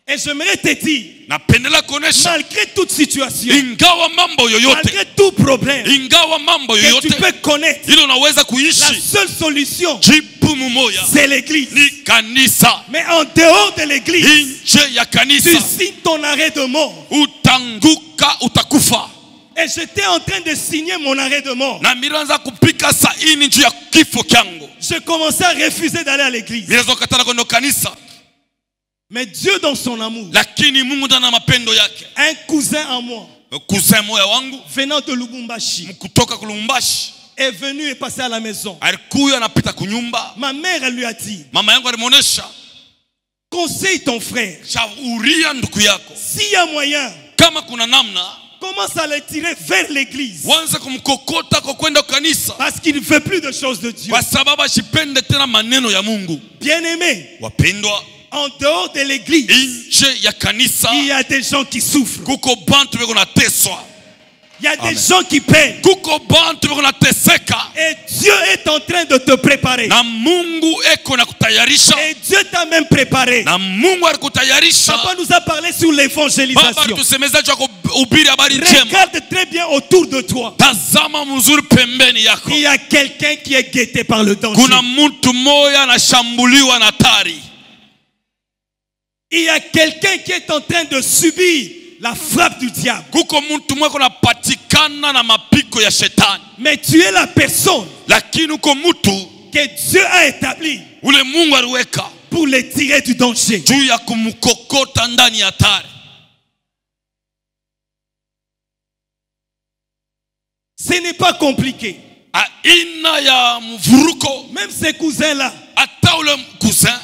Et j'aimerais te dire, Napendela kuonesha malgré toute situation, ingawa mambo yoyote, malgré tout problème ingawa mambo que tu yoyote peux connaître, ile unaweza la kuishi, seule solution, jibu mumoya c'est l'église. ni kanisa. Mais en dehors de l'église, Nje ya tu kanisa signes ton arrêt de mort. utanguka, utakufa. Et j'étais en train de signer mon arrêt de mort. Na miranza kupika saini juu ya kifo kyangu. Je commençais à refuser d'aller à l'église. Miranza kukatala kwenda kanisa. Mais Dieu dans son amour, Lakini Mungu ndani ya mapendo yake, un cousin à moi, cousin moya wangu venant de Lubumbashi, kutoka Kulumbashi est venu et passé à la maison. alikuya anapita kunyumba. Ma mère, elle lui a dit, Mama yangu alimuonesha, conseille ton frère. shauria ndugu yako, S'il y a moyen, kama kuna namna commence à le tirer vers l'église. wanza kumkokota kwa kwenda kanisa, Parce qu'il ne veut plus de choses de Dieu. kwa sababu ashipende tena maneno ya Mungu. Bien-aimé, Wapendwa, en dehors de l'église, nje ya kanisa il y a des gens qui souffrent. kuko bantu beko nateswa, Il y a des Amen. gens qui peinent. kuko bantu beko nateseka, Et Dieu est en train de te préparer. na Mungu eko na kutayarisha, Et Dieu t'a même préparé. na Mungu alikutayarisha. Papa nous a parlé sur Baba l'évangélisation. tusemezaji wa kuhubiri habari njema. Regarde très bien autour de toi. Tazama mzuri pembeni yako, Il y a quelqu'un qui est guetté par le danger. kuna mtu moya anashambuliwa na hatari. Il y a quelqu'un qui est en train de subir la frappe du diable. Kuko mtu moya kunapatikana na mapiko ya shetani, Mais tu es la personne lakini uko mtu que Dieu a établie ule Mungu aliweka pour les tirer du danger. juu ya kumkokota ndani ya hatari. Ce n'est pas compliqué. Aina ya mvuruko, Même ces cousins-là, hata ule cousin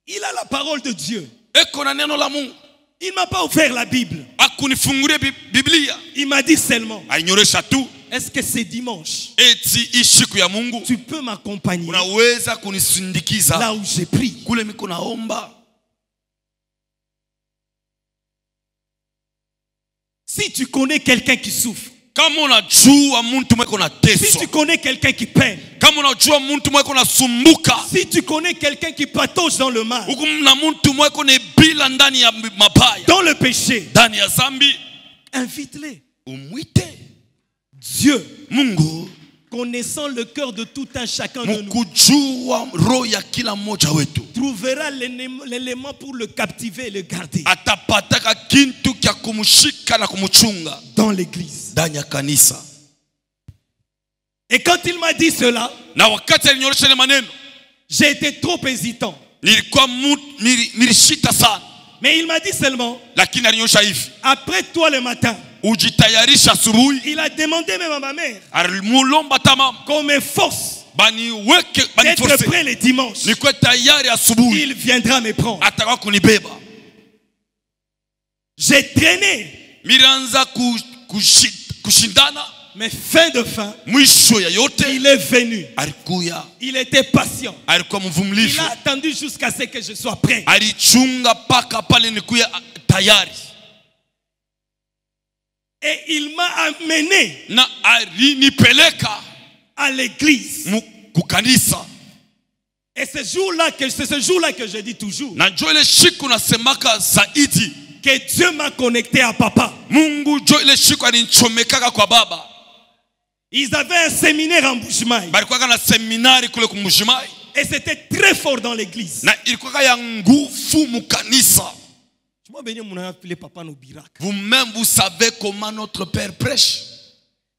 il a la parole de Dieu. eko na neno la Mungu. Il ne m'a pas offert la Bible. Akunifungulia Biblia, Il m'a dit seulement, ainyoresha tu est-ce que c'est dimanche? eti ishiku ya Mungu Tu peux m'accompagner unaweza kunisindikiza là où j'ai pris. kule miko naomba. Si tu connais quelqu'un qui souffre, Kama unajua mtu mweko na si teso, tu connais quelqu'un qui peine, kama unajua mtu mweko na sumbuka, si tu connais quelqu'un qui patauge dans le mal, huku mna mtu mweko ni bila ndani ya mabaya, dans le péché, ndani ya zambi, invite-les. umwite. Dieu, Mungu connaissant le cœur de tout un chacun de nous, mkujua roho ya kila mmoja wetu, trouvera l'élément pour le captiver et le garder atapataka kintu kya kumshika na kumchunga dans l'église. ndani ya kanisa. Et quand il m'a dit cela, Na wakati alinyorosha ile maneno, j'ai été trop hésitant. nilikuwa nilishita sana, Mais il m'a dit seulement, lakini alinyorosha hivi, après toi le matin, ujitayarisha asubuhi. il a demandé même à ma mère Alimulomba tamam qu'on me force baniweke d'être baniforce prêt les dimanches. nikuwe tayari asubuhi, Il viendra me prendre. atakuwa kunibeba. J'ai traîné, Mirianza kushindana, mais fin de fin, mwisho ya yote il est venu. alikuya, Il était patient. alikuwa Il mvumilivu, a attendu jusqu'à ce que je sois prêt. alichunga paka pale nikuya tayari, Et il m'a amené na alinipeleka à l'église. kukanisa. Et c'est ce jour-là que je dis toujours Na jo ile siku nasemaka zaidi, que Dieu m'a connecté à papa. Mungu jo ile siku alinichomekaka kwa baba. Ils avaient un séminaire en Bushmaï. Balikuwa na seminari kule kumujimai, Et c'était très fort dans l'église. na ilikuwa ya nguvu mukanisa. Vous-même, vous savez comment notre Père prêche.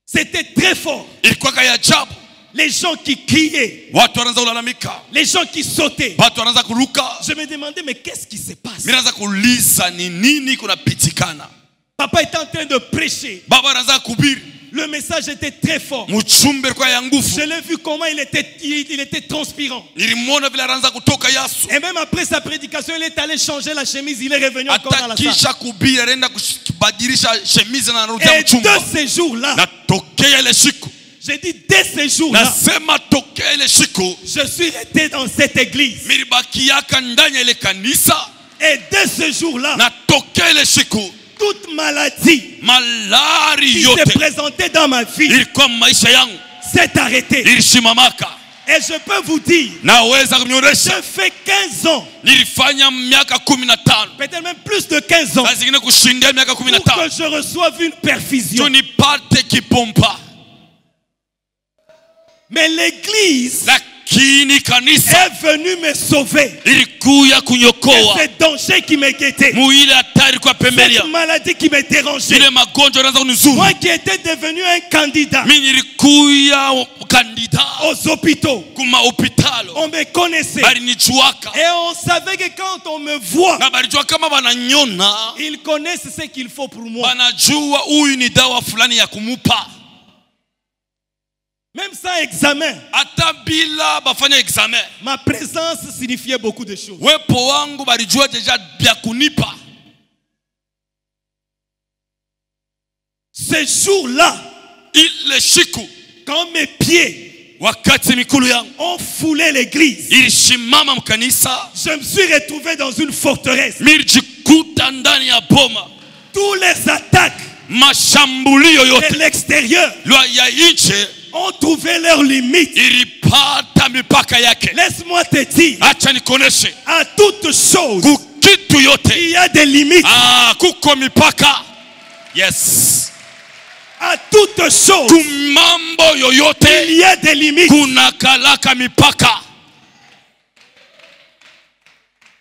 C'était très fort. Ilikuwa ya ajabu. Les gens qui criaient, Watu wanaanza kulalamika, les gens qui sautaient. watu wanaanza kuruka. Je me demandais, mais qu'est-ce qui se passe? Mimi naanza kuuliza ni nini kunapitikana. Papa était en train de prêcher. Baba anaanza kuhubiri. Le message était très fort. mchumbe alikuwa ya nguvu. Je l'ai vu comment il était transpirant. Nilimwona vile anaanza kutoka Yesu. Et même après sa prédication, il est allé changer la chemise. Il est revenu encore dans la salle. Atakisha kuhubiri anaenda kubadilisha chemise na anarudia Et mchumba. de ces jours-là, Na tokea ile siku. j'ai dit dès ces jours-là, Nasema tokea ile siku. je suis resté dans cette église. Nilibakiaka ndani ya ile kanisa. Et dès ce jour-là, Na tokea ile siku. toute maladie Malari qui s'est yote présentée dans ma vie ilikuwa maisha yangu. s'est arrêtée. Ilishimamaka. Et je peux vous dire, Naweza je kumnyoresha. fais 15 ans, Nilifanya miaka 15. peut-être même plus de 15 ans, Na zingine kushindia miaka pour 15. que je reçoive une perfusion. Tunipate kipompa. Mais l'église Lakini kanisa est venue me sauver. ilikuya Et kunyokoa ce danger qui me guettait, muile hatari kwa pembeni. cette maladie qui me dérangeait, Ile magonjwa yanaanza kunizuru. moi qui étais devenu un candidat Mimi nilikuya kandida aux hôpitaux, kuma hopitalo. on me connaissait. Balinichuaka. Et on savait que quand on me voit, Na balijua kama bananyona, ils connaissent ce qu'il faut pour moi. banajua huyu ni dawa fulani ya kumupa. Même sans examen, Hata bila bafanya examen. ma présence signifiait beaucoup de choses. Wepo wangu balijua deja bya kunipa. Ce jour-là, Ile siku quand mes pieds wakati mikulu yangu ont foulé l'église, ilishimama mkanisa, je me suis retrouvé dans une forteresse. milijikuta ndani ya boma. Tous les attaques Mashambulio de yote l'extérieur lwa ya nje ont trouvé leurs limites. ilipata mipaka yake. Laisse-moi te dire, Acha nikoneshe à toute chose, kukitu yote il y a des limites. kuko mipaka. Yes. À toute chose, Kumambo il yoyote y a des limites. kuna kalaka mipaka.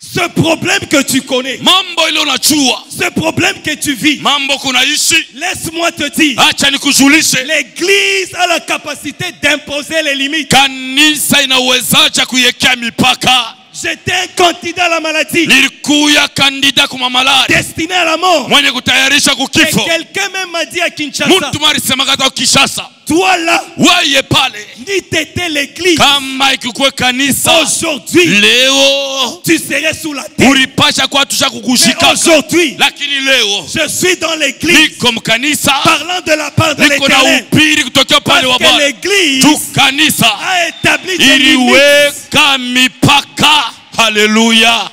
Ce problème que tu connais, Mambo ile unachua, ce problème que tu vis, mambo kunaishi, laisse-moi te dire, acha nikujulishe, l'église a la capacité d'imposer les limites. kanisa inawezaje kuiwekea mipaka. J'étais un candidat à la maladie, Nilikuya kandida kuma malari, destiné à la mort. mwenye kutayarisha Et kukifo. quelqu'un même m'a dit à Kinshasa, Mtu mwalisema kata Kishasa, toi là, waye pale, ni t'étais l'église, kama ikikuwe kanisa aujourd'hui, leo tu serais sous la terre. ulipasha kwa tusha Mais kukushika, aujourd'hui, lakini leo je suis dans l'église, niko mkanisa, parlant de la part de niko na l'Éternel. upiri kutokea upande wa Parce que Bwana. l'église Tu kanisa a établi des limites. iliweka mipaka. Haleluya.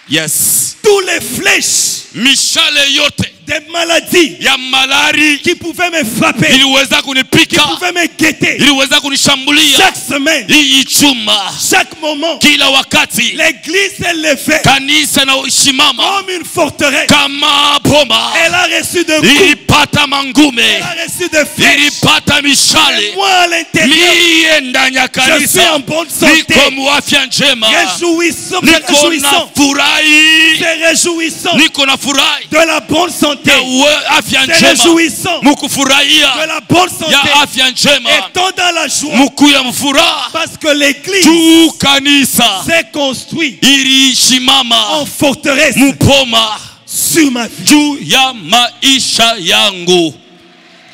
Yes. Tous les flèches Mishale yote des maladies ya malari qui pouvaient me frapper, iliweza qui kunipika, pouvaient me guetter iliweza kunishambulia. chaque semaine, Hii chuma chaque moment, kila wakati l'église s'est levée kanisa na ushimama comme une forteresse. kama boma, Elle a reçu de coups, ilipata mangume, elle a reçu de flèches. ilipata Et mishale. moi à l'intérieur, Mie ndani ya je suis en kanisa bonne santé. niko muafya njema, Réjouissons, niko na réjouissons, furahi, c'est réjouissant niko na furahi de la bonne santé. ya afya C'est njema, réjouissant de mukufurahia la bonne santé. ya afya njema, Étant dans la joie, mukuya mfuraha. parce que l'église Tu kanisa s'est construite ilishimama en forteresse mupoma sur ma vie. juu ya maisha yangu.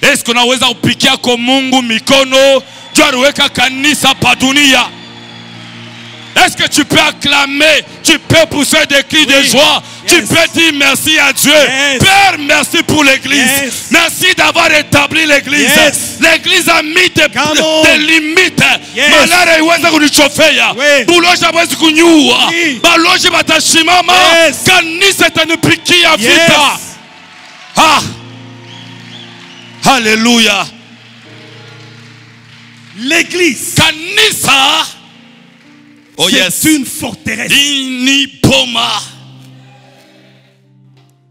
Esko naweza kupikia kwa Mungu mikono juu aliweka kanisa pa dunia? Est-ce que tu peux acclamer, tu peux pousser des cris de joie, tu peux dire merci à Dieu. Père, merci pour l'église. Merci d'avoir établi l'église. L'église a mis des limites. Malare iweza kunichofea. Buloji hawezi kunyua. Baloji batashimama. Kanisa itanipikia vita. Ah. Hallelujah. L'église, Kanisa. Oh yes. c'est une forteresse. Ini boma.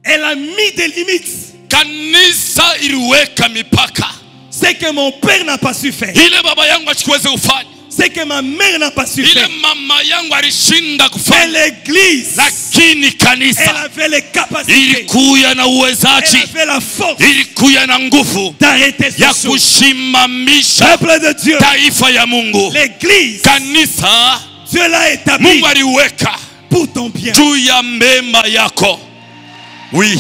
Elle a mis des limites. Kanisa iliweka mipaka. Ce que mon père n'a pas su faire, Ile baba yangu asikuweze kufanya, ce que ma mère n'a pas su ile faire. mama yangu alishinda Mais kufanya, l'église, lakini elle kanisa avait les capacités, ilikuya na elle uwezaji, avait la force ilikuya na nguvu d'arrêter ya ces choses. kushimamisha Peuple de Dieu, taifa ya Mungu. l'église, Kanisa Dieu l'a établi Mungu aliweka pour ton bien. juu ya mema yako. Oui.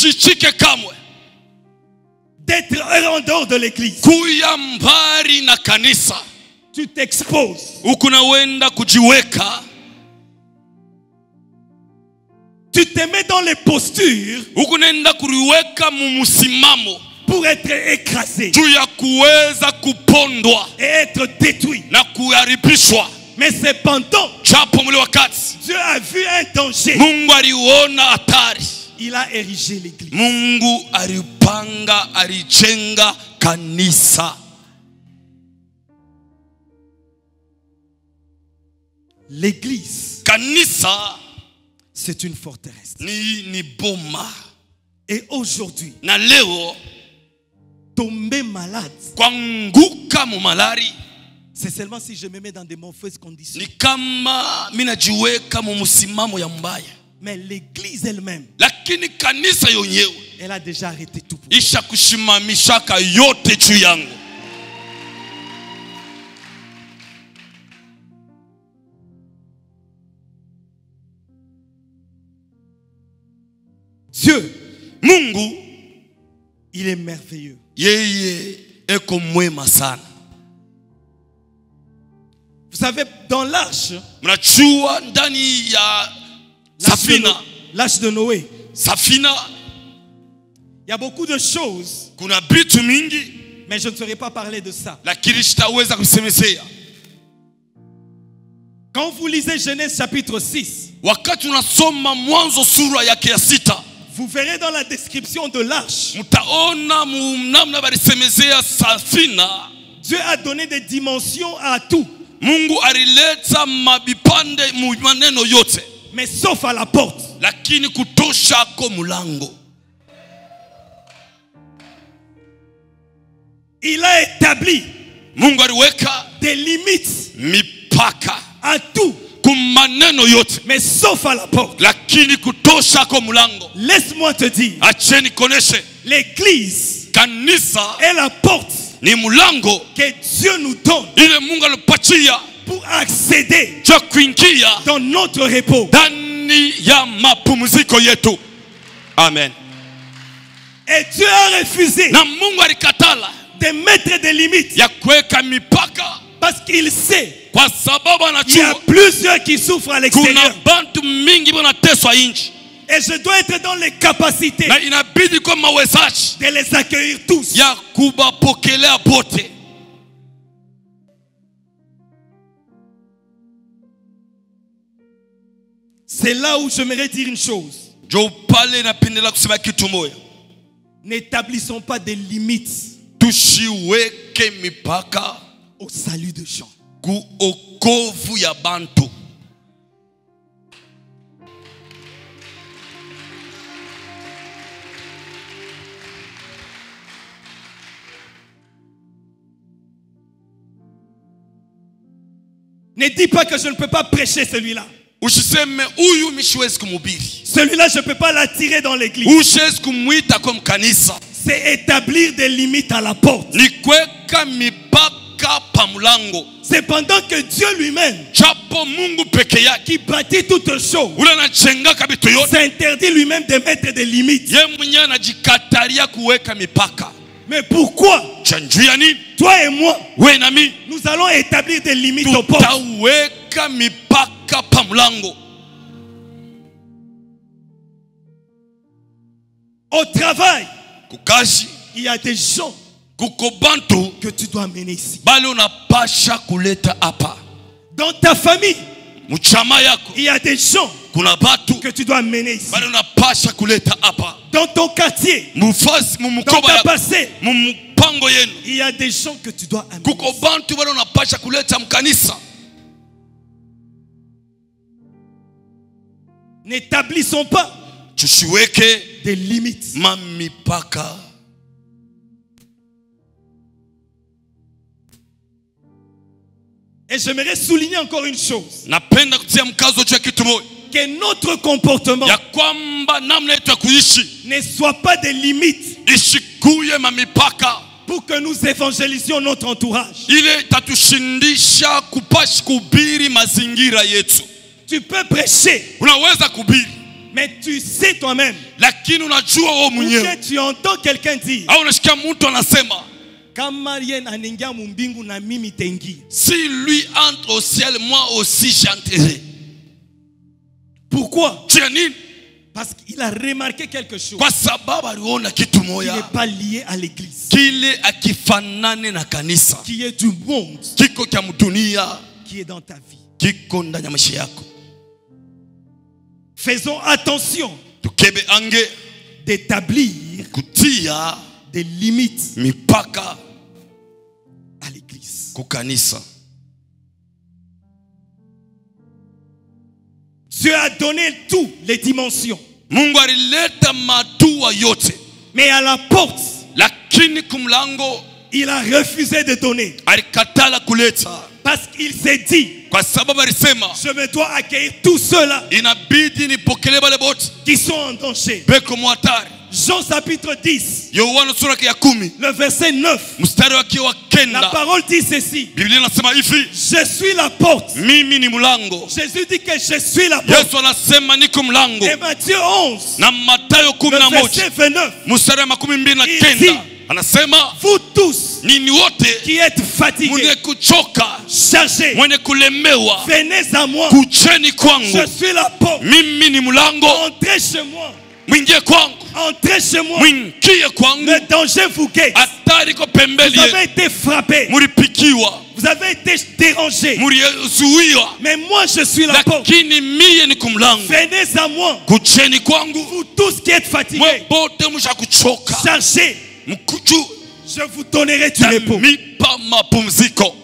usichike kamwe d'être en dehors de l'église. kuya mbari na kanisa. Tu t'exposes. Ukunawenda kujiweka. Tu te mets dans les postures Ukunenda kuriweka mumusimamo pour être écrasé juu ya kuweza kupondwa et être détruit. na kuharibishwa. Mais cependant, Chapo mule wakati Dieu a vu un danger. Mungu aliona hatari. Il a érigé l'église. Mungu alipanga, alijenga kanisa. L'église, Kanisa c'est une forteresse. ni boma. Et aujourd'hui, Na leo tomber malade, kuanguka mu malari c'est seulement si je me mets dans de mauvaises conditions. ni kama minajiweka mu musimamo ya mbaya. Mais l'église elle-même, Lakini kanisa yonyewe elle a déjà arrêté tout pour isha kushimamishaka yote juu yangu. Dieu, Mungu il est merveilleux. yeye eko mwema sana. Vous savez, dans l'arche, Mnajua ndani ya safina, l'arche de Noé, safina il y a beaucoup de choses, kuna bitu mingi, mais je ne saurais pas parler de ça. lakini sitaweza kusemezea. Quand vous lisez Genèse chapitre 6, Wakati unasoma Mwanzo sura yake ya 6, vous verrez dans la description de l'arche, mtaona namna balisemezea safina. Dieu a donné des dimensions à tout, Mungu alileta mabipande mu maneno yote, mais sauf à la porte. lakini kutosha ko mulango. Il a établi Mungu aliweka des limites mipaka à tout, kumaneno yote, mais sauf à la porte. lakini kutosha ko mulango. Laisse-moi te dire, Acheni koneshe, l'église kanisa est la porte ni mulango que Dieu nous donne ile Mungu alipatia pour accéder cha kuingia dans notre repos. ndani ya mapumziko yetu. Amen. Et Dieu a refusé Na Mungu alikatala de mettre des limites ya kuweka mipaka parce qu'il sait kwa sababu qu'il y a anajua plusieurs qui souffrent à kuna l'extérieur. bantu mingi wanateswa inji, Et je dois être dans les capacités na inabidi kwa mawezaji de les accueillir tous. ya kubapokelea bote. C'est là où j'aimerais dire une chose. Jo pale napendela kusema kitu moja, N'établissons pas des limites tushiweke mipaka au salut de gens. ku okovu ya bantu. Ne dis pas que je ne peux pas prêcher celui-là. Usiseme huyu mishiwezi kumhubiri, Celui-là, je ne peux pas l'attirer dans l'église. usiwezi kumwita kwa kanisa. C'est établir des limites à la porte. Ni kuweka mipaka pa mlango. C'est pendant que Dieu lui-même, Chapo Mungu peke yake qui bâtit toutes choses, ule anachengaka vitu yote, s'interdit lui-même de mettre des limites. ye mwenyewe anajikatalia kuweka mipaka. Mais pourquoi Chanjuu ya nini? toi et moi, We na mimi nous allons établir des limites aux portes? tutaweka mipaka pa mlango. Au travail, Kukazi il y a des gens kuko bantu que tu dois mener ici. bali unapasha kuleta hapa. Dans ta famille, Mchama yako il y a des gens kuna batu que tu dois mener ici. bali unapasha kuleta hapa. Dans ton quartier, Mufasi dans mumukoba ta yako, passé, mumpango yenu, il y a des gens que tu dois amener. kuko bantu bali unapasha kuleta mkanisa. N'établissons pas Tusiweke des limites. mamipaka. Et j'aimerais souligner encore une chose. Napenda kutia mkazo juu ya kitu moja, Que notre comportement ya kwamba namna yetu ya kuishi ne soit pas des limites ishikuye mamipaka pour que nous évangélisions notre entourage. ile tatushindisha kupashi kubiri mazingira yetu. Tu peux prêcher, Unaweza kubiri, Mais tu sais toi-même. lakini unajua wewe Ou mwenyewe bien tu entends quelqu'un dire. au unasikia mtu anasema Kama yeye anaingia mbingu na mimi tengi. si lui entre au ciel, moi aussi j'entrerai. Pourquoi? Tu as nini? Parce qu'il a remarqué quelque chose. Kwa sababu aliona kitu Qui moja n'est pas lié à l'église. kile akifanane na kanisa, Qui est du monde. kiko kya mdunia, Qui est dans ta vie. kiko ndani ya maisha yako. Faisons attention Tukebe ange d'établir kutia des limites mipaka à l'église. kukanisa. Dieu a donné toutes les dimensions. Mungu alileta matua yote, Mais à la porte, lakini kumlango il a refusé de donner. alikatala kuleta, Parce qu'il s'est dit, kwa sababu alisema je me dois accueillir tous ceux-là inabidi nipokele wale wote qui sont en danger. beko mwatari. Jean chapitre 10, Yohana sura ya 10 le verset 9. mstari wake wa La 9, parole dit ceci. Biblia inasema hivi, Je suis la porte. mimi ni mlango. Jésus dit que je suis la porte. Yesu anasema niko mlango. Et Matthieu 11, Na Mathayo le 11 verset 29. mstari wa 29 Il dit, anasema vous tous nini wote qui êtes fatigués, mwenye kuchoka, chargés, mwenye kulemewa, venez à moi. kucheni kwangu. Je suis la porte. Mimi ni mlango, Entrez chez moi. mwingie kwangu, Entrez chez moi. mwingie kwangu. Le danger vous guette. Hatari iko pembeni Vous avez yetu, été frappé. muripikiwa, Vous avez été dérangé. murizuiwa, Mais moi, je suis la porte. lakini mie ni kumlango. Venez à moi. Kucheni kwangu, Vous tous qui êtes fatigués, mwe bote musha kuchoka, chargés, mkuju je vous donnerai du repos. mipa mapumziko.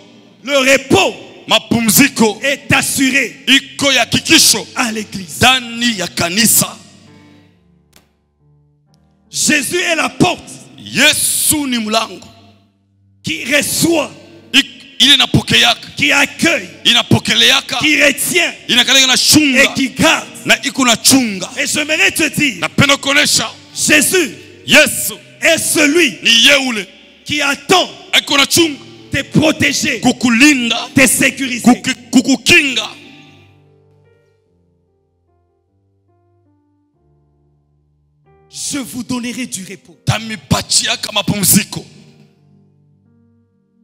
Le repos Mapumziko est assuré iko ya kikisho à l'église. ndani ya kanisa. Jésus est la porte Yesu ni mlango, qui reçoit, ile inapokeaka, qui accueille, inapokeleaka, qui retient inakaleka na et chunga qui garde. na iko na chunga. Et j'aimerais te dire, Napenda kuonesha Jésus Yesu est celui ni yeule qui attend iko na chunga, te protéger, kukulinda, te sécuriser. kukukinga. Je vous donnerai du repos. Tamipachiaka mapumziko,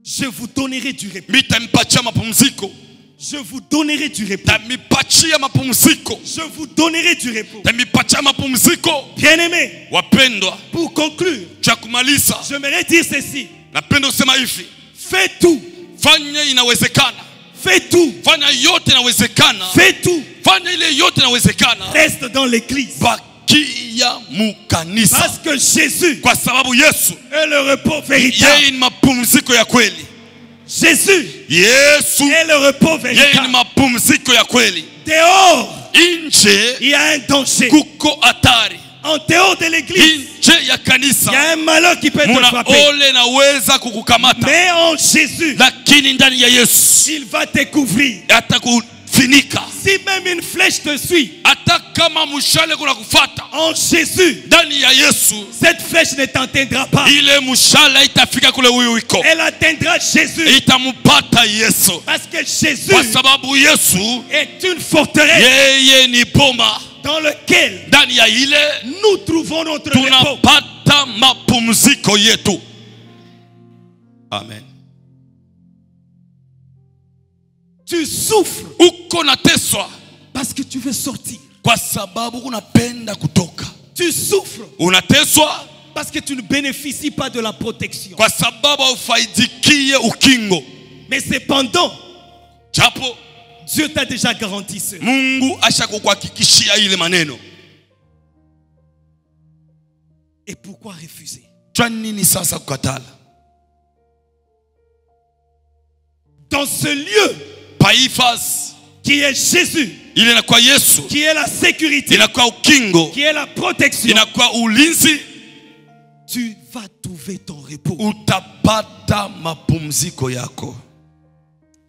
Je vous donnerai du repos. mitamipatia mapumziko, Je vous donnerai du repos. tamipatia mapumziko, Je vous donnerai du repos. tamipatia mapumziko. Bien-aimés, Wapendwa, pour conclure, cha kumaliza, j'aimerais dire ceci. napenda kusema hivi, Fais tout. fanya inawezekana, Fais tout. fanya yote inawezekana, Fais tout. fanya ile yote inawezekana, Reste dans l'église. bakia mukanisa, Parce que Jésus kwa sababu Yesu est le repos véritable. yeye ni mapumziko ya kweli. Jésus Yesu est le repos yeye ni véritable. mapumziko ya kweli. Dehors, Nje il y a un danger. kuko hatari, En dehors de l'église, nje ya il y kanisa a un malheur qui peut te muna frapper. ole naweza kukukamata, Mais en Jésus, lakini ndani ya Yesu il va te couvrir. atakufinika. Si même une flèche te suit, Hata kama mshale kuna kufata, en Jésus, ndani ya Yesu cette flèche ne t'atteindra pas. ile mshale itafika kule huyu iko, Elle atteindra Jésus. itamupata Yesu, Parce que Jésus kwa sababu Yesu est une forteresse yeye ni boma, dans laquelle ndani ya ile nous trouvons notre repos. tunapata mapumziko yetu. Amen. Tu souffres Uko nateswa parce que tu veux sortir. kwa sababu unapenda kutoka. Tu souffres Unateswa parce que tu ne bénéficies pas de la protection. kwa sababu haufaidikie ukingo, Mais cependant, japo Dieu t'a déjà garanti cela. Mungu ashakukuhakikishia ile maneno. Et pourquoi refuser? Kwa nini sasa kukatala? Dans ce lieu Paifas qui est Jésus, ile inakuwa Yesu, qui est la sécurité, inakuwa ukingo, qui est la protection, inakuwa ulinzi, tu vas trouver ton repos. utapata mapumziko yako.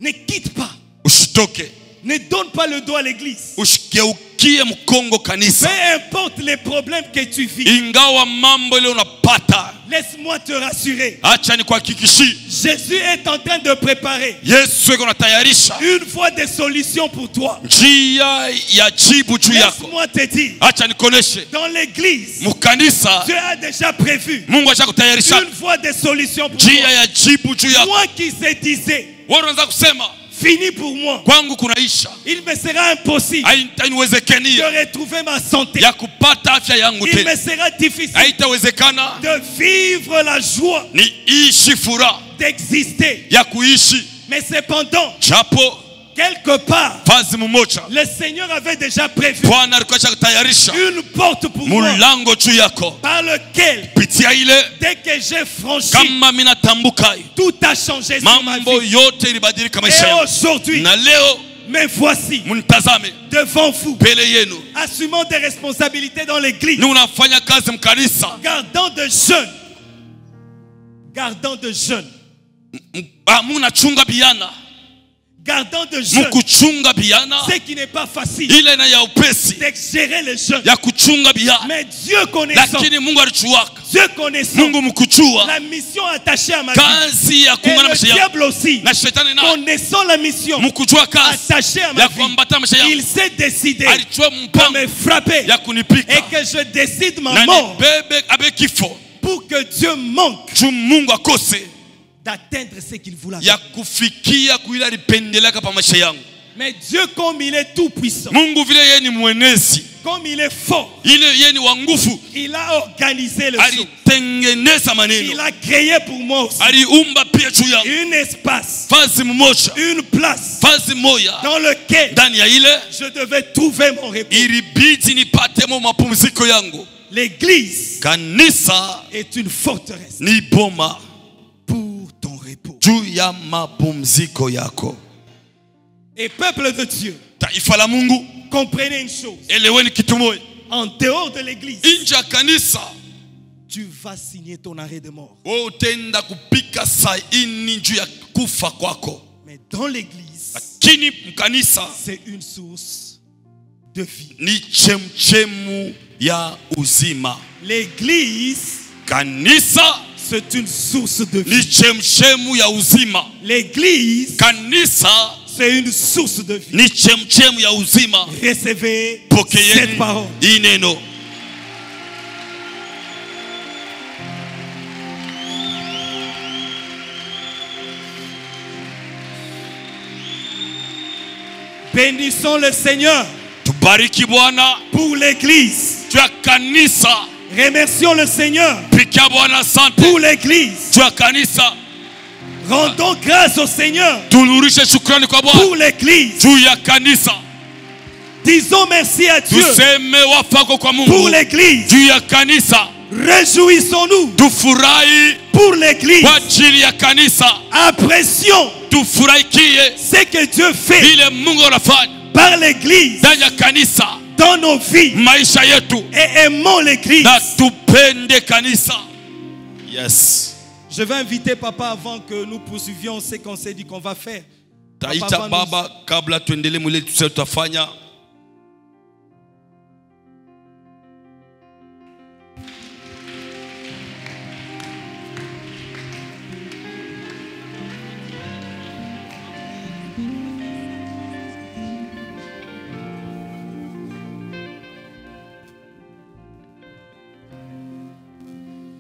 Ne quitte pas. Usitoke, Ne donne pas le dos à l'église. ushigeuke ushikie mkongo Peu kanisa. importe les problèmes que tu vis, Ingawa mambo ile unapata, laisse-moi te rassurer. acha nikuhakikishie, Jésus est en train de préparer Yesu yuko anatayarisha une voie de solution pour toi. njia ya jibu juu yako. Laisse-moi te dire, Acha nikoneshe, dans l'église, mukanisa Dieu a déjà prévu Mungu acha kutayarisha une voie de solution pour toi. njia ya jibu juu yako. Moi qui se disais, Wewe unaweza kusema fini pour moi, kwangu kunaisha, il me sera impossible haitawezekani de retrouver ma santé. ya kupata afya yangu Il me tena, sera difficile haitawezekana de vivre la joie niishi furaha d'exister. ya kuishi. Mais cependant, Japo quelque part, vazi mmoja le Seigneur avait déjà prévu Bwana alikuwa kutayarisha une porte pour moi mulango juu yako, par lequel, pitia ile, dès que j'ai franchi, kama mimi natambuka, tout a changé sur ma mambo vie. yote ilibadilika maisha Et yangu. aujourd'hui, Na leo me voici mnitazame devant vous, mbele yenu, assumant des responsabilités dans l'église, ni unafanya kazi mkanisa, gardant de jeûne, munachunga biana, gardant de jeûne, mkuchunga biana, ce qui n'est pas facile ile na ya upesi de gérer les jeûnes. ya kuchunga biana, Mais Dieu connaissant, lakini Mungu alichuaka, Dieu connaissant Mungu mkuchua la mission attachée à ma vie, kazi ya et kuungana le maisha yangu diable aussi, na shetani, na connaissant la mission mkujua kazi attachée à ya ma vie, kuambata maisha yangu, il s'est décidé alichua de mpango me frapper ya kunipika et que je décide ma na mort nibebe abe kifo, pour que Dieu manque juu Mungu akose d'atteindre ce qu'il voulait. ya kufikia kuila alipendeleka pa maisha yangu. Mais Dieu, comme il est tout puissant, Mungu vile yeye ni mwenezi, comme il est fort, ile yeye ni wa nguvu, il a organisé le choses. alitengeneza Il maneno, a créé pour moi aussi aliumba pia juu yangu un espace, fazi mmoja, une place fazi moja dans lequel ndani ya ile je devais trouver mon repos. ilibidi nipate mo mapumziko yangu. L'église Kanisa est une forteresse ni boma pour ton repos. juu ya mapumziko yako. Et peuple de Dieu, Taifa la Mungu, comprenez une chose. eleweni kitu moja, En dehors de l'église, nje ya kanisa tu vas signer ton arrêt de mort. wewe utaenda kupika saini juu ya kufa kwako, Mais dans l'église, lakini mkanisa c'est une source de vie. ni chemchemu ya uzima. L'église, Kanisa c'est une source de vie. ni chemchemu ya uzima. L'église, Kanisa c'est une source de vie. ni chemchemu ya uzima. Recevez cette Pokeeni parole. hii neno. Bénissons le Seigneur Tubariki Bwana pour l'église. juu ya kanisa. Remercions le Seigneur Pikia Bwana asante pour l'église. juu ya kanisa. Rendons grâce au Seigneur Tunurishe shukrani kwa Bwana pour l'église. juu ya kanisa. Disons merci à Dieu Tuseme wafako kwa pour Mungu l'église. juu ya kanisa. Réjouissons-nous Tufurahi pour l'église. kwa ajili ya kanisa. Apprécions Tufurahikie ce que Dieu fait vile Mungu anafanya par l'église ndani ya kanisa, dans nos vies maisha yetu, et aimons l'église. na tupende kanisa. Yes. Je vais inviter papa avant que nous poursuivions ce qu'on s'est dit qu'on va faire. Taita baba kabla tuendelee mwile tutafanya.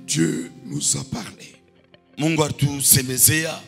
Dieu nous a parlé. Mungu atusemezea